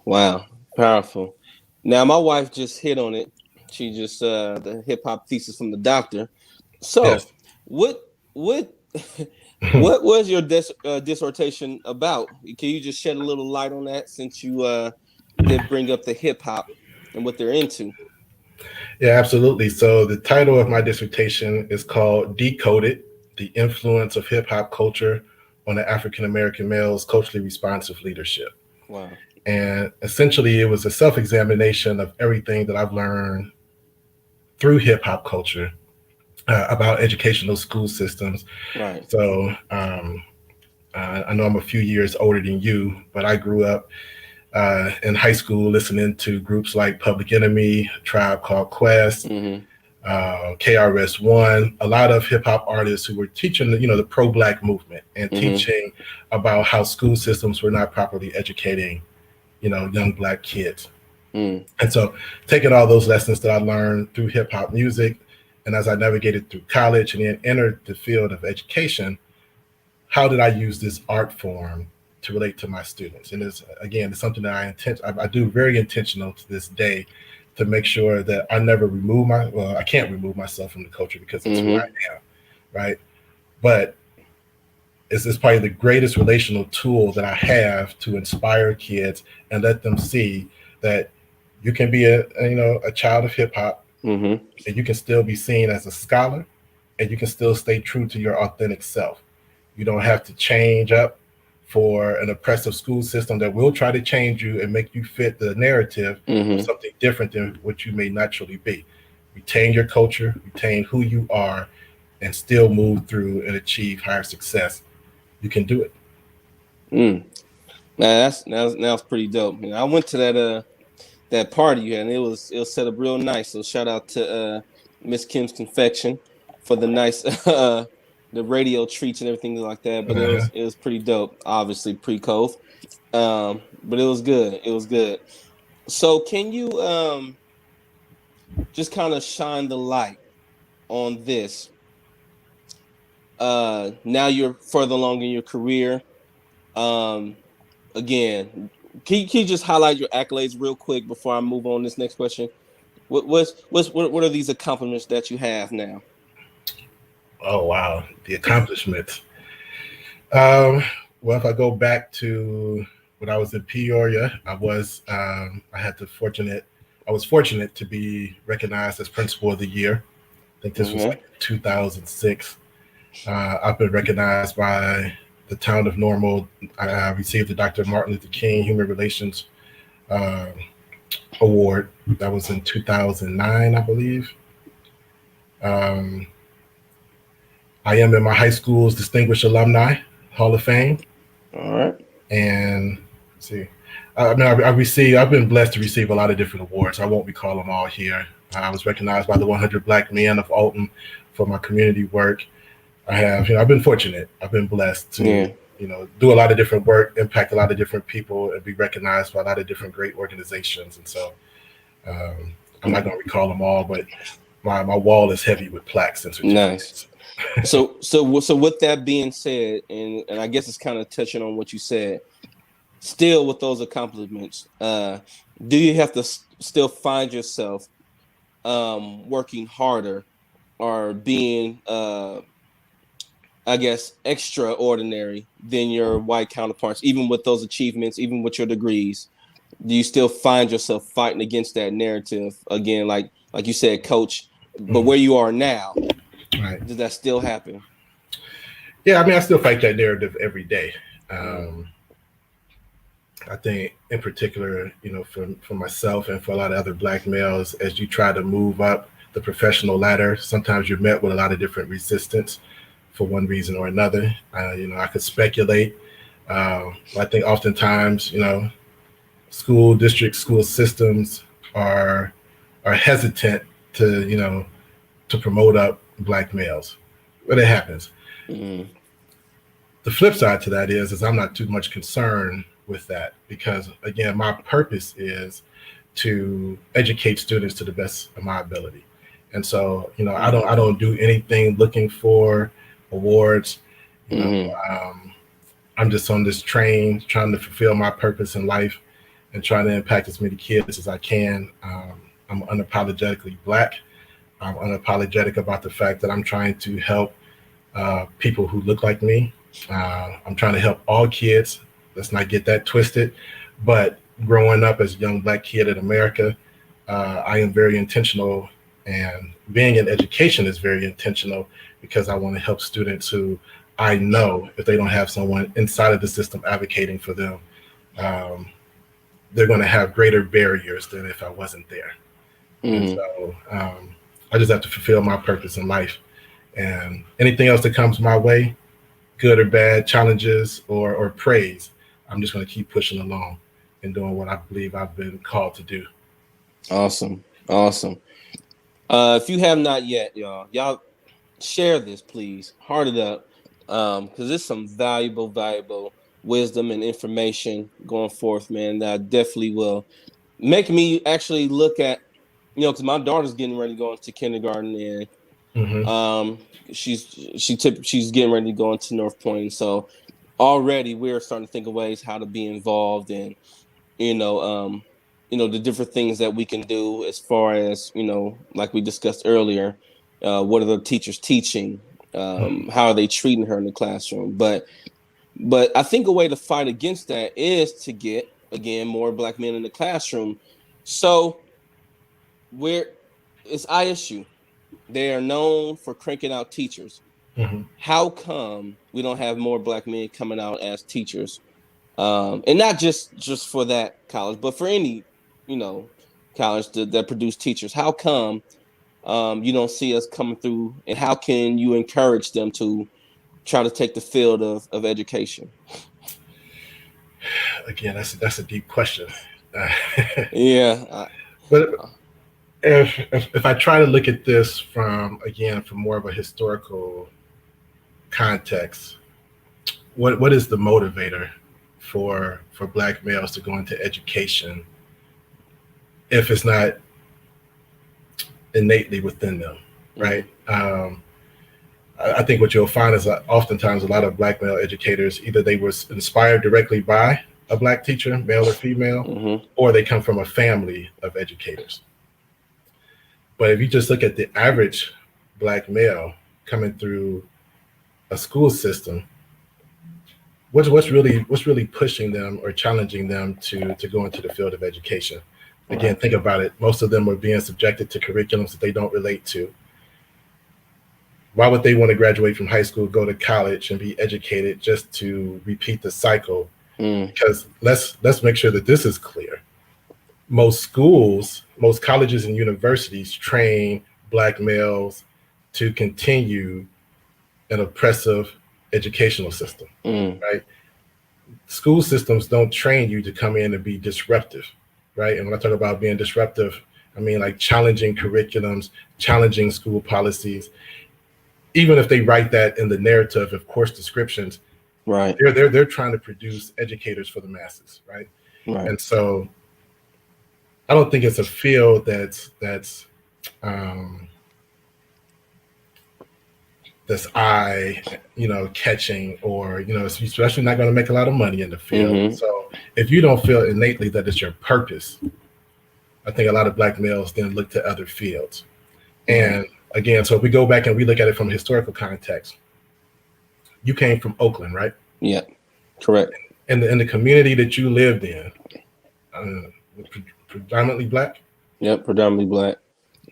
[SPEAKER 1] Wow. Powerful. Now my wife just hit on it. She just the hip hop thesis from the doctor. So
[SPEAKER 2] Yes.
[SPEAKER 1] what what was your dissertation about? Can you just shed a little light on that since you did bring up the hip hop and what they're into?
[SPEAKER 2] Yeah, absolutely. So the title of my dissertation is called Decoded: The Influence of Hip Hop Culture on the African American Male's Culturally Responsive Leadership.
[SPEAKER 1] Wow.
[SPEAKER 2] And essentially, it was a self examination of everything that I've learned through hip hop culture about educational school systems.
[SPEAKER 1] Right.
[SPEAKER 2] So I know I'm a few years older than you, but I grew up in high school listening to groups like Public Enemy, Tribe Called Quest,
[SPEAKER 1] Mm-hmm.
[SPEAKER 2] KRS-One, a lot of hip hop artists who were teaching, the pro-black movement and
[SPEAKER 1] Mm-hmm.
[SPEAKER 2] teaching about how school systems were not properly educating, young black kids.
[SPEAKER 1] Mm.
[SPEAKER 2] And so taking all those lessons that I learned through hip hop music, and as I navigated through college and then entered the field of education, how did I use this art form to relate to my students? And it's something that I do very intentional to this day to make sure that I never I can't remove myself from the culture because it's who I
[SPEAKER 1] Mm-hmm.
[SPEAKER 2] am, right? But it's probably the greatest relational tool that I have to inspire kids and let them see that you can be a child of hip hop
[SPEAKER 1] Mm-hmm.
[SPEAKER 2] and you can still be seen as a scholar and you can still stay true to your authentic self. You don't have to change up for an oppressive school system that will try to change you and make you fit the narrative of
[SPEAKER 1] Mm-hmm.
[SPEAKER 2] something different than what you may naturally be. Retain your culture, retain who you are, and still move through and achieve higher success. You can do it.
[SPEAKER 1] Mm. Now that's pretty dope. You know, I went to that party you had, and it was set up real nice. So shout out to Miss Kim's Confection for the nice the radio treats and everything like that. But it
[SPEAKER 2] Uh-huh.
[SPEAKER 1] was it was pretty dope. Obviously pre COVID, but it was good. It was good. So can you just kind of shine the light on this? Now you're further along in your career. Um, Again, can you just highlight your accolades real quick before I move on to this next question? What are these accomplishments that you have now?
[SPEAKER 2] Oh wow, the accomplishments. Um, well, if I go back to when I was in Peoria, I was fortunate to be recognized as Principal of the Year. I think this was
[SPEAKER 1] Mm-hmm.
[SPEAKER 2] like 2006. I've been recognized by the town of Normal. I received the Dr. Martin Luther King Human Relations uh, Award. That was in 2009, I believe. Um, I am in my high school's Distinguished Alumni Hall of Fame.
[SPEAKER 1] All right.
[SPEAKER 2] And let's see, I've been blessed to receive a lot of different awards. I won't recall them all here. I was recognized by the 100 Black Men of Alton for my community work. I've been fortunate. I've been blessed to,
[SPEAKER 1] Yeah.
[SPEAKER 2] do a lot of different work, impact a lot of different people, and be recognized by a lot of different great organizations. And so um, I'm not going to recall them all, but my wall is heavy with plaques and
[SPEAKER 1] Nice.
[SPEAKER 2] certificates.
[SPEAKER 1] So with that being said, and I guess it's kind of touching on what you said. Still, with those accomplishments, do you have to still find yourself working harder or being I guess extraordinary than your white counterparts, even with those achievements, even with your degrees? Do you still find yourself fighting against that narrative again, like you said, coach? But
[SPEAKER 2] Mhm.
[SPEAKER 1] where you are now,
[SPEAKER 2] Right.
[SPEAKER 1] does that still happen?
[SPEAKER 2] Yeah, I mean, I still fight that narrative every day.
[SPEAKER 1] Mm,
[SPEAKER 2] I think, in particular, for myself and for a lot of other black males, as you try to move up the professional ladder, sometimes you're met with a lot of different resistance for one reason or another. I could speculate. I think oftentimes, school districts, school systems are are hesitant to, to promote up black males, but it happens.
[SPEAKER 1] mm,
[SPEAKER 2] The flip side to that is I'm not too much concerned with that because again, my purpose is to educate students to the best of my ability. And so,
[SPEAKER 1] mm,
[SPEAKER 2] I don't do anything looking for awards. You know,
[SPEAKER 1] mm,
[SPEAKER 2] um, I'm just on this train trying to fulfill my purpose in life and trying to impact as many kids as I can. I'm unapologetically black. I'm unapologetic about the fact that I'm trying to help people who look like me. I'm trying to help all kids. Let's not get that twisted. But growing up as a young black kid in America, I am very intentional, and being in education is very intentional because I want to help students who I know if they don't have someone inside of the system advocating for them, um, they're going to have greater barriers than if I wasn't there. And
[SPEAKER 1] mm.
[SPEAKER 2] so I just have to fulfill my purpose in life. And anything else that comes my way, good or bad, challenges or praise, I'm just going to keep pushing along and doing what I believe I've been called to do.
[SPEAKER 1] Awesome, awesome. If you have not yet, y'all share this, please. Heart it up, because there's some valuable wisdom and information going forth, man. That definitely will make me actually look at, because my daughter's getting ready to go into kindergarten, and
[SPEAKER 2] Hmm.
[SPEAKER 1] um, she's getting ready to go into North Point, so already we're starting to think of ways how to be involved in, you know, um, the different things that we can do as far as, like we discussed earlier, what are the teachers teaching? How are they treating her in the classroom? But I think a way to fight against that is to get again more black men in the classroom. So where it's ISU, they are known for cranking out teachers.
[SPEAKER 2] Hmm.
[SPEAKER 1] How come we don't have more black men coming out as teachers? And not just for that college, but for any, you know, college that produce teachers. How come you don't see us coming through, and how can you encourage them to try to take the field of education?
[SPEAKER 2] Again, that's a deep question. Uh,
[SPEAKER 1] Yeah.
[SPEAKER 2] but if I try to look at this from more of a historical context, what is the motivator for black males to go into education if it's not innately within them, right?
[SPEAKER 1] Mm,
[SPEAKER 2] I think what you'll find is that oftentimes a lot of black male educators either they were inspired directly by a black teacher, male or female,
[SPEAKER 1] mm-hmm,
[SPEAKER 2] or they come from a family of educators. But if you just look at the average black male coming through a school system, what's really pushing them or challenging them to go into the field of education? Again,
[SPEAKER 1] right.
[SPEAKER 2] think about it. Most of them are being subjected to curriculums that they don't relate to. Why would they want to graduate from high school, go to college, and be educated just to repeat the cycle?
[SPEAKER 1] Mm,
[SPEAKER 2] Because let's make sure that this is clear. Most schools, most colleges and universities train black males to continue an oppressive educational system,
[SPEAKER 1] mm,
[SPEAKER 2] right? School systems don't train you to come in and be disruptive, right? And when I talk about being disruptive, I mean like challenging curriculums, challenging school policies. Even if they write that in the narrative of course descriptions,
[SPEAKER 1] right.
[SPEAKER 2] they're trying to produce educators for the masses, right?
[SPEAKER 1] Right.
[SPEAKER 2] And so I don't think it's a field um, that's eye, catching, or it's especially not going to make a lot of money in the field.
[SPEAKER 1] Mm-hmm.
[SPEAKER 2] So if you don't feel innately that it's your purpose, I think a lot of black males then look to other fields. And again, so if we go back and we look at it from a historical context, you came from Oakland, right?
[SPEAKER 1] Yeah, correct.
[SPEAKER 2] And in the community that you lived in, predominantly black.
[SPEAKER 1] Yep, predominantly black.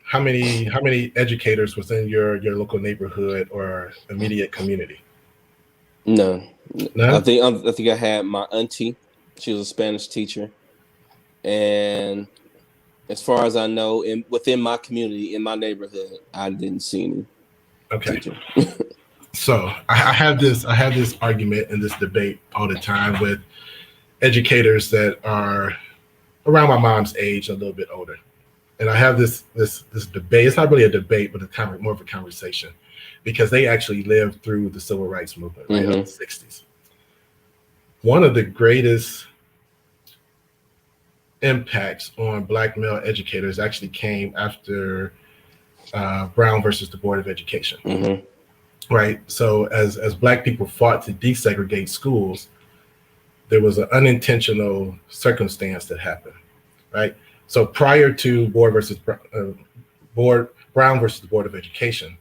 [SPEAKER 2] How many educators was in your local neighborhood or immediate community?
[SPEAKER 1] None.
[SPEAKER 2] None.
[SPEAKER 1] I think I had my auntie. She was a Spanish teacher, and as far as I know, within my community, in my neighborhood, I didn't see any
[SPEAKER 2] Okay.
[SPEAKER 1] teacher.
[SPEAKER 2] So I have this argument and this debate all the time with educators that are around my mom's age, a little bit older, and I have this debate. It's not really a debate, but it's kind of more of a conversation because they actually lived through the civil rights movement, right, of the '60s. One of the greatest impacts on black male educators actually came after Brown versus the Board of Education. Right. So as black people fought to desegregate schools, there was an unintentional circumstance that happened. Right. So prior to Brown versus the Board of Education,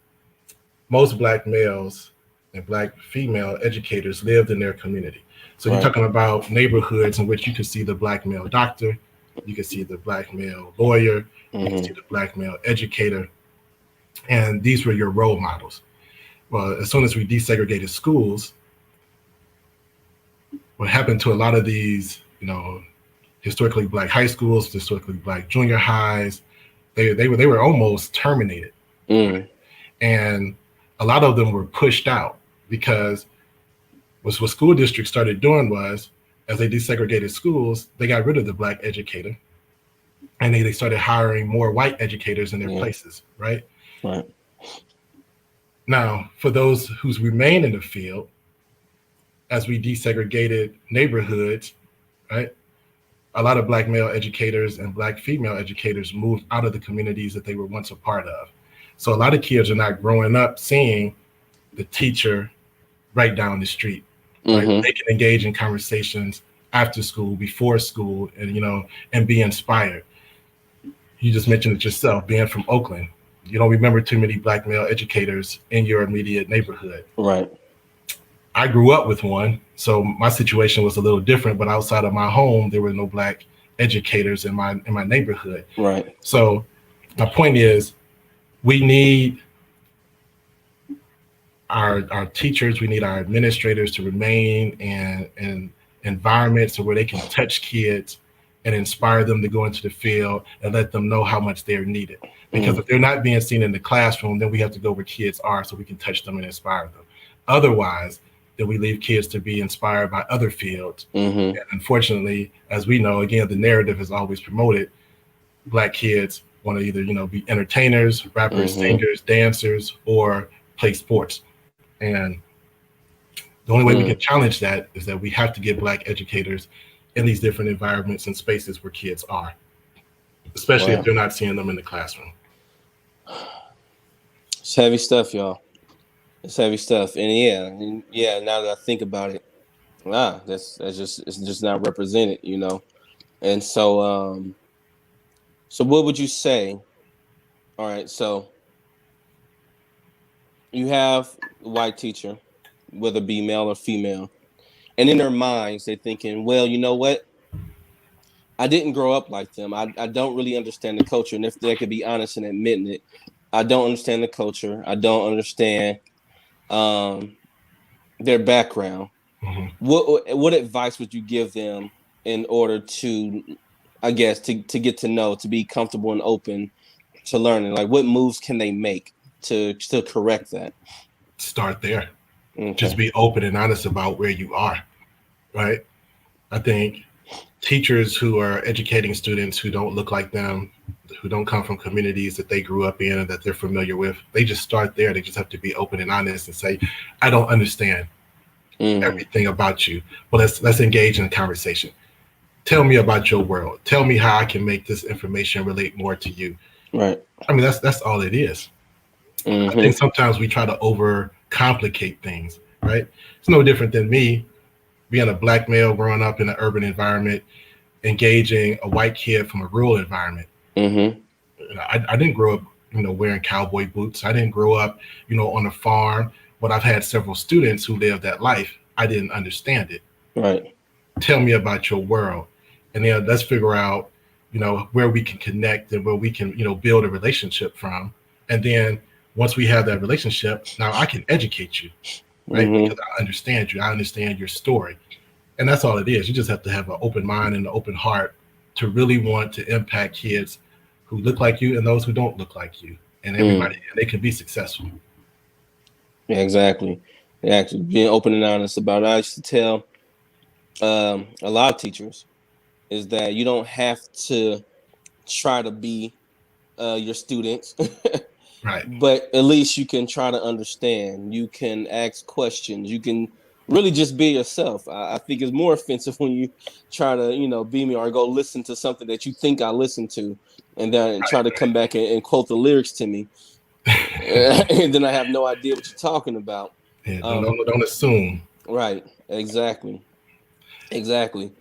[SPEAKER 2] most black males and black female educators lived in their community. So you're talking about neighborhoods in which you could see the black male doctor, you could see the black male lawyer, you could see the black male educator, and these were your role models. Well, as soon as we desegregated schools, what happened to a lot of these, historically black high schools, historically black junior highs, they were almost terminated. Right? And a lot of them were pushed out because what school districts started doing was, as they desegregated schools, they got rid of the black educator and they started hiring more white educators in their places, right?
[SPEAKER 1] Right.
[SPEAKER 2] Now, for those who's remained in the field, as we desegregated neighborhoods, right, a lot of black male educators and black female educators moved out of the communities that they were once a part of. So a lot of kids are not growing up seeing the teacher right down the street. Right? They can engage in conversations after school, before school, and be inspired. You just mentioned it yourself, being from Oakland. You don't remember too many black male educators in your immediate neighborhood.
[SPEAKER 1] Right.
[SPEAKER 2] I grew up with one, so my situation was a little different, but outside of my home, there were no black educators in my neighborhood.
[SPEAKER 1] Right.
[SPEAKER 2] So my point is, we need our teachers, we need our administrators to remain in environments where they can touch kids and inspire them to go into the field and let them know how much they're needed. Because if they're not being seen in the classroom, then we have to go where kids are so we can touch them and inspire them. Otherwise, then we leave kids to be inspired by other fields. And unfortunately, as we know, again, the narrative is always promoted. Black kids want to either, be entertainers, rappers, singers, dancers, or play sports. And the only way we can challenge that is that we have to get black educators in these different environments and spaces where kids are, especially if they're not seeing them in the classroom.
[SPEAKER 1] It's heavy stuff, y'all. It's heavy stuff. And now that I think about it, it's just not represented, And so so what would you say? All right, so you have a white teacher, whether it be male or female, and in their minds, they're thinking, well, you know what? I didn't grow up like them. I don't really understand the culture. And if they could be honest and admitting it, I don't understand the culture. I don't understand their background. What advice would you give them in order to, I guess, to get to know, to be comfortable and open to learning? Like, what moves can they make to correct that?
[SPEAKER 2] Start there. Just be open and honest about where you are, right? I think teachers who are educating students who don't look like them, who don't come from communities that they grew up in and that they're familiar with, they just start there. They just have to be open and honest and say, I don't understand everything about you, but let's engage in a conversation. Tell me about your world. Tell me how I can make this information relate more to you.
[SPEAKER 1] Right.
[SPEAKER 2] I mean, that's all it is. I think sometimes we try to overcomplicate things, right? It's no different than me being a black male growing up in an urban environment, engaging a white kid from a rural environment.
[SPEAKER 1] Mm-hmm.
[SPEAKER 2] I didn't grow up, wearing cowboy boots. I didn't grow up, on a farm. But I've had several students who lived that life. I didn't understand it.
[SPEAKER 1] Right.
[SPEAKER 2] Tell me about your world, and then let's figure out, where we can connect and where we can, build a relationship from. And then once we have that relationship, now I can educate you, right? Because
[SPEAKER 1] Mm-hmm.
[SPEAKER 2] I understand you. I understand your story. And that's all it is. You just have to have an open mind and an open heart to really want to impact kids who look like you and those who don't look like you, and everybody,
[SPEAKER 1] Mm.
[SPEAKER 2] and they can be successful.
[SPEAKER 1] Yeah, exactly. Yeah, actually, being open and honest about it. I used to tell a lot of teachers is that you don't have to try to be your students,
[SPEAKER 2] Right.
[SPEAKER 1] but at least you can try to understand. You can ask questions. You can really just be yourself. I think it's more offensive when you try to, be me or go listen to something that you think I listened to, and then try to come back and quote the lyrics to me, and then I have no idea what you're talking about.
[SPEAKER 2] Yeah,
[SPEAKER 1] Um,
[SPEAKER 2] don't assume.
[SPEAKER 1] right. Exactly. Exactly.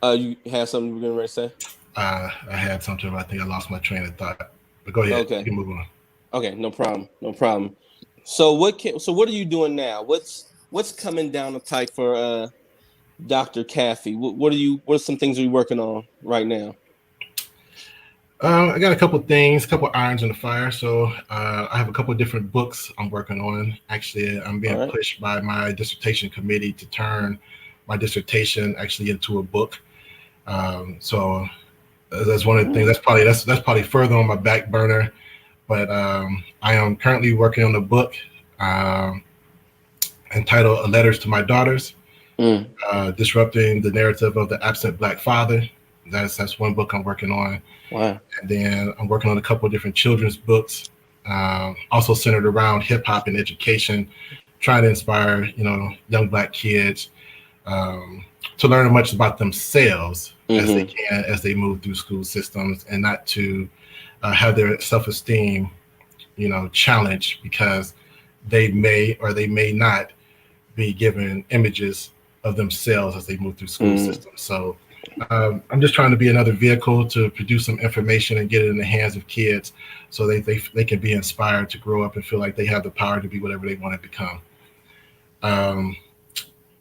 [SPEAKER 1] You have something you were gonna say?
[SPEAKER 2] I had something, but I think I lost my train of thought. But go ahead, you
[SPEAKER 1] Okay.
[SPEAKER 2] can move on.
[SPEAKER 1] Okay. No problem. No problem. So what are you doing now? What's coming down the pike for Dr. Caffey? What are some things are you working on right now?
[SPEAKER 2] I got a couple things, a couple irons in the fire. So I have a couple different books I'm working on. Actually, I'm
[SPEAKER 1] All
[SPEAKER 2] being
[SPEAKER 1] right.
[SPEAKER 2] pushed by my dissertation committee to turn my dissertation actually into a book. So that's one of the things.
[SPEAKER 1] Mm,
[SPEAKER 2] That's probably further on my back burner. But I am currently working on a book um, entitled "Letters to My Daughters:
[SPEAKER 1] mm,
[SPEAKER 2] Disrupting the Narrative of the Absent Black Father." That's one book I'm working on.
[SPEAKER 1] wow.
[SPEAKER 2] And then I'm working on a couple of different children's books, also centered around hip hop and education, trying to inspire young black kids um, to learn as much about themselves as they
[SPEAKER 1] Mm-hmm.
[SPEAKER 2] can as they move through school systems, and not to have their self esteem challenged because they may or they may not be given images of themselves as they move through school
[SPEAKER 1] Mm,
[SPEAKER 2] systems. So I'm just trying to be another vehicle to produce some information and get it in the hands of kids so they can be inspired to grow up and feel like they have the power to be whatever they want to become. Um,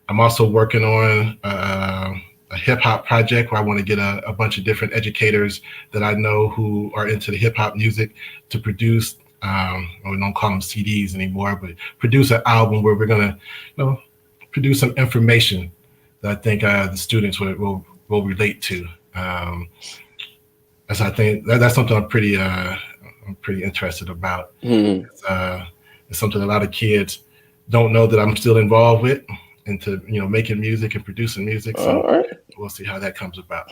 [SPEAKER 2] I'm also working on a hip hop project where I want to get a bunch of different educators that I know who are into the hip hop music to produce. We don't call them CDs anymore, but produce an album where we're gonna, produce some information that I think the students will relate to. That's I think that's something I'm pretty interested about.
[SPEAKER 1] mm.
[SPEAKER 2] It's, uh, it's something a lot of kids don't know that I'm still involved with into making music and producing music.
[SPEAKER 1] All
[SPEAKER 2] So
[SPEAKER 1] right.
[SPEAKER 2] we'll see how that comes about.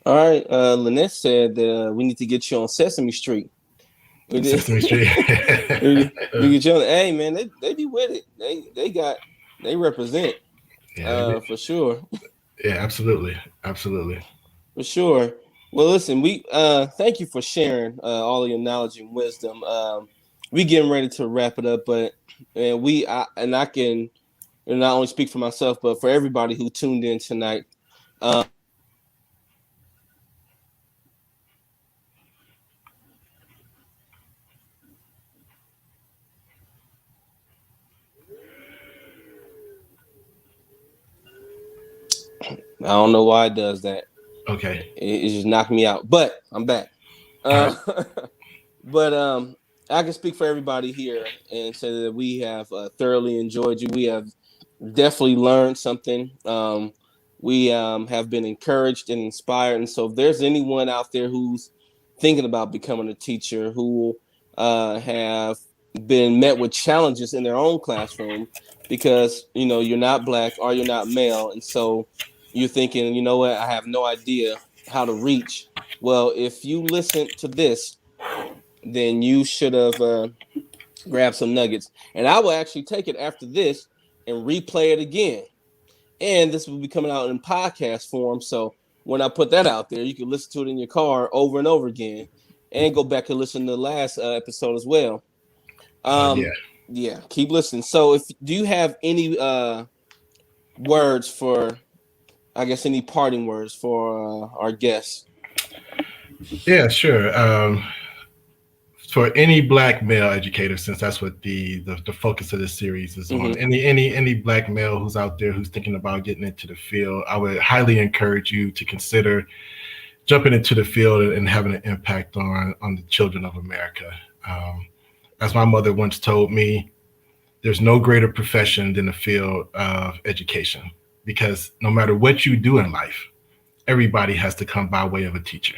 [SPEAKER 1] All right. Lynette said that we need to get you on Sesame Street. We did.
[SPEAKER 2] Sesame Street.
[SPEAKER 1] we get you on. Hey man, they be with it. They represent
[SPEAKER 2] Yeah,
[SPEAKER 1] for sure.
[SPEAKER 2] yeah, absolutely, absolutely.
[SPEAKER 1] For sure. Well, listen, we thank you for sharing all of your knowledge and wisdom. We getting ready to wrap it up, but and I can not only speak for myself, but for everybody who tuned in tonight. I don't know why it does that.
[SPEAKER 2] Okay,
[SPEAKER 1] It just knocked me out, but I'm back.
[SPEAKER 2] all right.
[SPEAKER 1] Uh, but I can speak for everybody here and say that we have thoroughly enjoyed you. We have definitely learned something. We have been encouraged and inspired. And so, if there's anyone out there who's thinking about becoming a teacher, who have been met with challenges in their own classroom because you're not black or you're not male, and so you're thinking, what, I have no idea how to reach. Well, if you listen to this, then you should have grabbed some nuggets, and I will actually take it after this and replay it again, and this will be coming out in podcast form. So when I put that out there, you can listen to it in your car over and over again, and go back and listen to the last episode as well.
[SPEAKER 2] Yeah.
[SPEAKER 1] Um, yeah, keep listening. So, if do you have any words for, I guess, any parting words for our guests?
[SPEAKER 2] Yeah, sure. For any black male educator, since that's what the focus of this series is on,
[SPEAKER 1] Mm-hmm.
[SPEAKER 2] any black male who's out there who's thinking about getting into the field, I would highly encourage you to consider jumping into the field and having an impact on the children of America. Um, as my mother once told me, there's no greater profession than the field of education, because no matter what you do in life, everybody has to come by way of a teacher.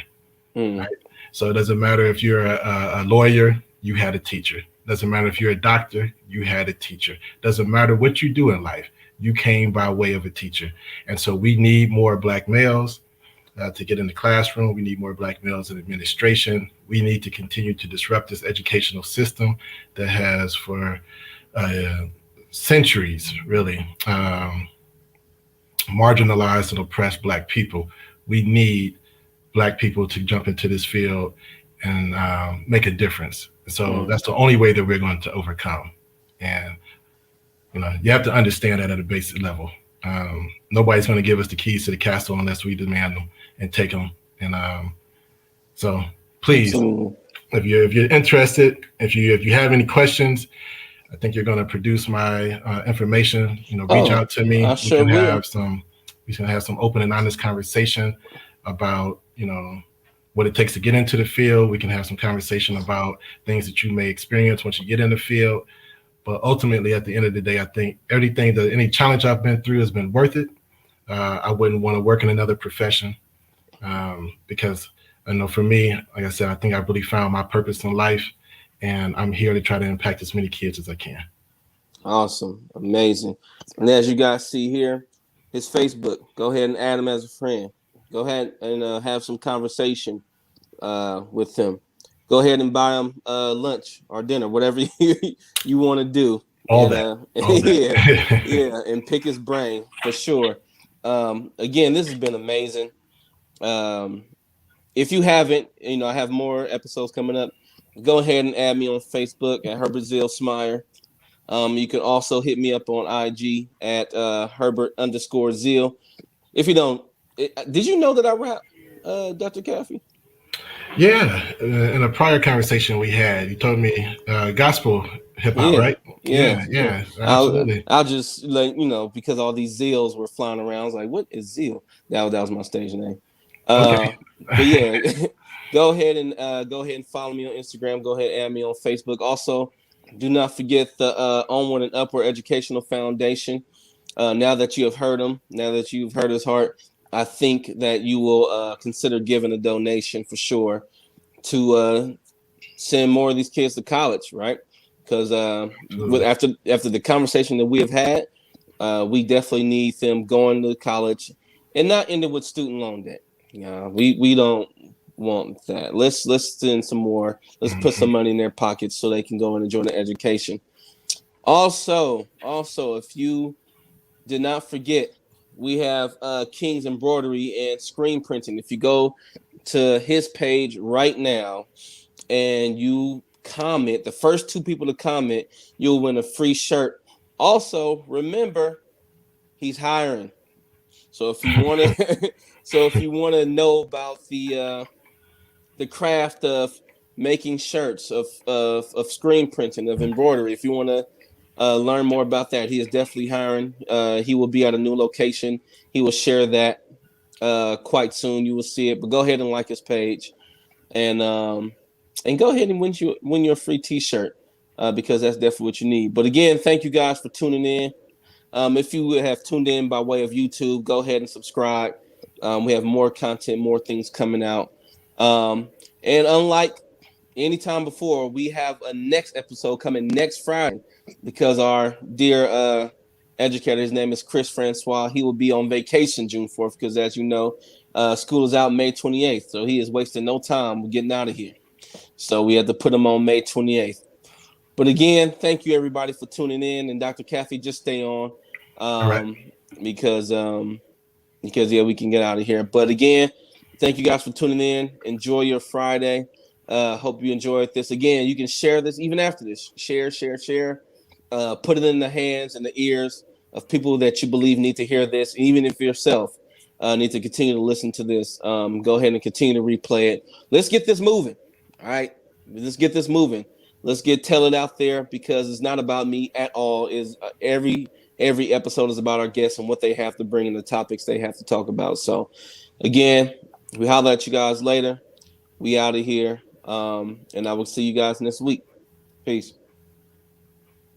[SPEAKER 1] Mm.
[SPEAKER 2] Right? So it doesn't matter if you're a lawyer, you had a teacher. Doesn't matter if you're a doctor, you had a teacher. Doesn't matter what you do in life, you came by way of a teacher. And so we need more black males to get in the classroom. We need more black males in administration. We need to continue to disrupt this educational system that has for uh, centuries really marginalized and oppressed black people. We need black people to jump into this field and make a difference. So
[SPEAKER 1] Mm.
[SPEAKER 2] that's the only way that we're going to overcome. And you have to understand that at a basic level. Nobody's going to give us the keys to the castle unless we demand them and take them. And so, please,
[SPEAKER 1] Absolutely.
[SPEAKER 2] if you're interested, if you have any questions, I think you're going to produce my information. Reach
[SPEAKER 1] Oh,
[SPEAKER 2] out to
[SPEAKER 1] I
[SPEAKER 2] me. We
[SPEAKER 1] sure
[SPEAKER 2] can
[SPEAKER 1] will.
[SPEAKER 2] have some open and honest conversation about what it takes to get into the field. We can have some conversation about things that you may experience once you get in the field. But ultimately, at the end of the day, I think any challenge I've been through has been worth it. I wouldn't want to work in another profession because I know for me, like I said, I think I really found my purpose in life, and I'm here to try to impact as many kids as I can.
[SPEAKER 1] Awesome. Amazing. And as you guys see here, his Facebook. Go ahead and add him as a friend. Go ahead and have some conversation with him. Go ahead and buy him lunch or dinner, whatever you want to do.
[SPEAKER 2] All
[SPEAKER 1] And
[SPEAKER 2] that, all
[SPEAKER 1] yeah,
[SPEAKER 2] that.
[SPEAKER 1] yeah, and pick his brain for sure. Again, this has been amazing. Um, if you haven't, I have more episodes coming up. Go ahead and add me on Facebook at Herbert Zill Smyer. You can also hit me up on IG at Herbert_Zeal. If you don't, did you know that I rap, Dr. Caffey?
[SPEAKER 2] Yeah, in a prior conversation we had, you told me gospel hip hop,
[SPEAKER 1] Yeah,
[SPEAKER 2] right?
[SPEAKER 1] yeah,
[SPEAKER 2] Yeah,
[SPEAKER 1] yeah.
[SPEAKER 2] yeah,
[SPEAKER 1] I'll
[SPEAKER 2] absolutely.
[SPEAKER 1] I'll just because all these zeals were flying around. I was like, what is zeal? That was my stage name.
[SPEAKER 2] Okay.
[SPEAKER 1] Uh, but yeah, go ahead and follow me on Instagram. Go ahead and add me on Facebook. Also, do not forget the Onward and Upward Educational Foundation. Now that you have heard him, now that you've heard his heart, I think that you will consider giving a donation for sure to send more of these kids to college, right? Because with
[SPEAKER 2] Absolutely.
[SPEAKER 1] after the conversation that we have had, we definitely need them going to college and not ending with student loan debt. We don't want that. Let's send some more. Let's put
[SPEAKER 2] Mhm.
[SPEAKER 1] some money in their pockets so they can go and enjoy the education. Also, if you did not forget, we have King's Embroidery and Screen Printing. If you go to his page right now and you comment, the first two people to comment, you'll win a free shirt. Also, remember, he's hiring. So if you want to, so if you want to know about the craft of making shirts, of screen printing, of embroidery, if you want to learn more about that, he is definitely hiring. He will be at a new location. He will share that quite soon. You will see it. But go ahead and like his page, and um, and go ahead and win your free T-shirt because that's definitely what you need. But again, thank you guys for tuning in. If you have tuned in by way of YouTube, go ahead and subscribe. We have more content, more things coming out. And unlike any time before, we have a next episode coming next Friday because our dear educator, his name is Chris Francois, he will be on vacation June 4th because, as you know, school is out May 28th. So he is wasting no time. We're getting out of here. So we had to put him on May 28th. But again, thank you everybody for tuning in. And Dr. Caffey, just stay on
[SPEAKER 2] All right.
[SPEAKER 1] um, because yeah, we can get out of here. But again, thank you guys for tuning in. Enjoy your Friday. Hope you enjoyed this. Again, you can share this even after this. Share, share, share. Put it in the hands and the ears of people that you believe need to hear this, even if yourself. need to continue to listen to this, go ahead and continue to replay it. Let's get this moving. All right, let's get this moving. Let's get Tell It out there, because it's not about me at all. Is every episode is about our guests and what they have to bring and the topics they have to talk about. So again, we holler at you guys later. We out of here. And I will see you guys next week. Peace.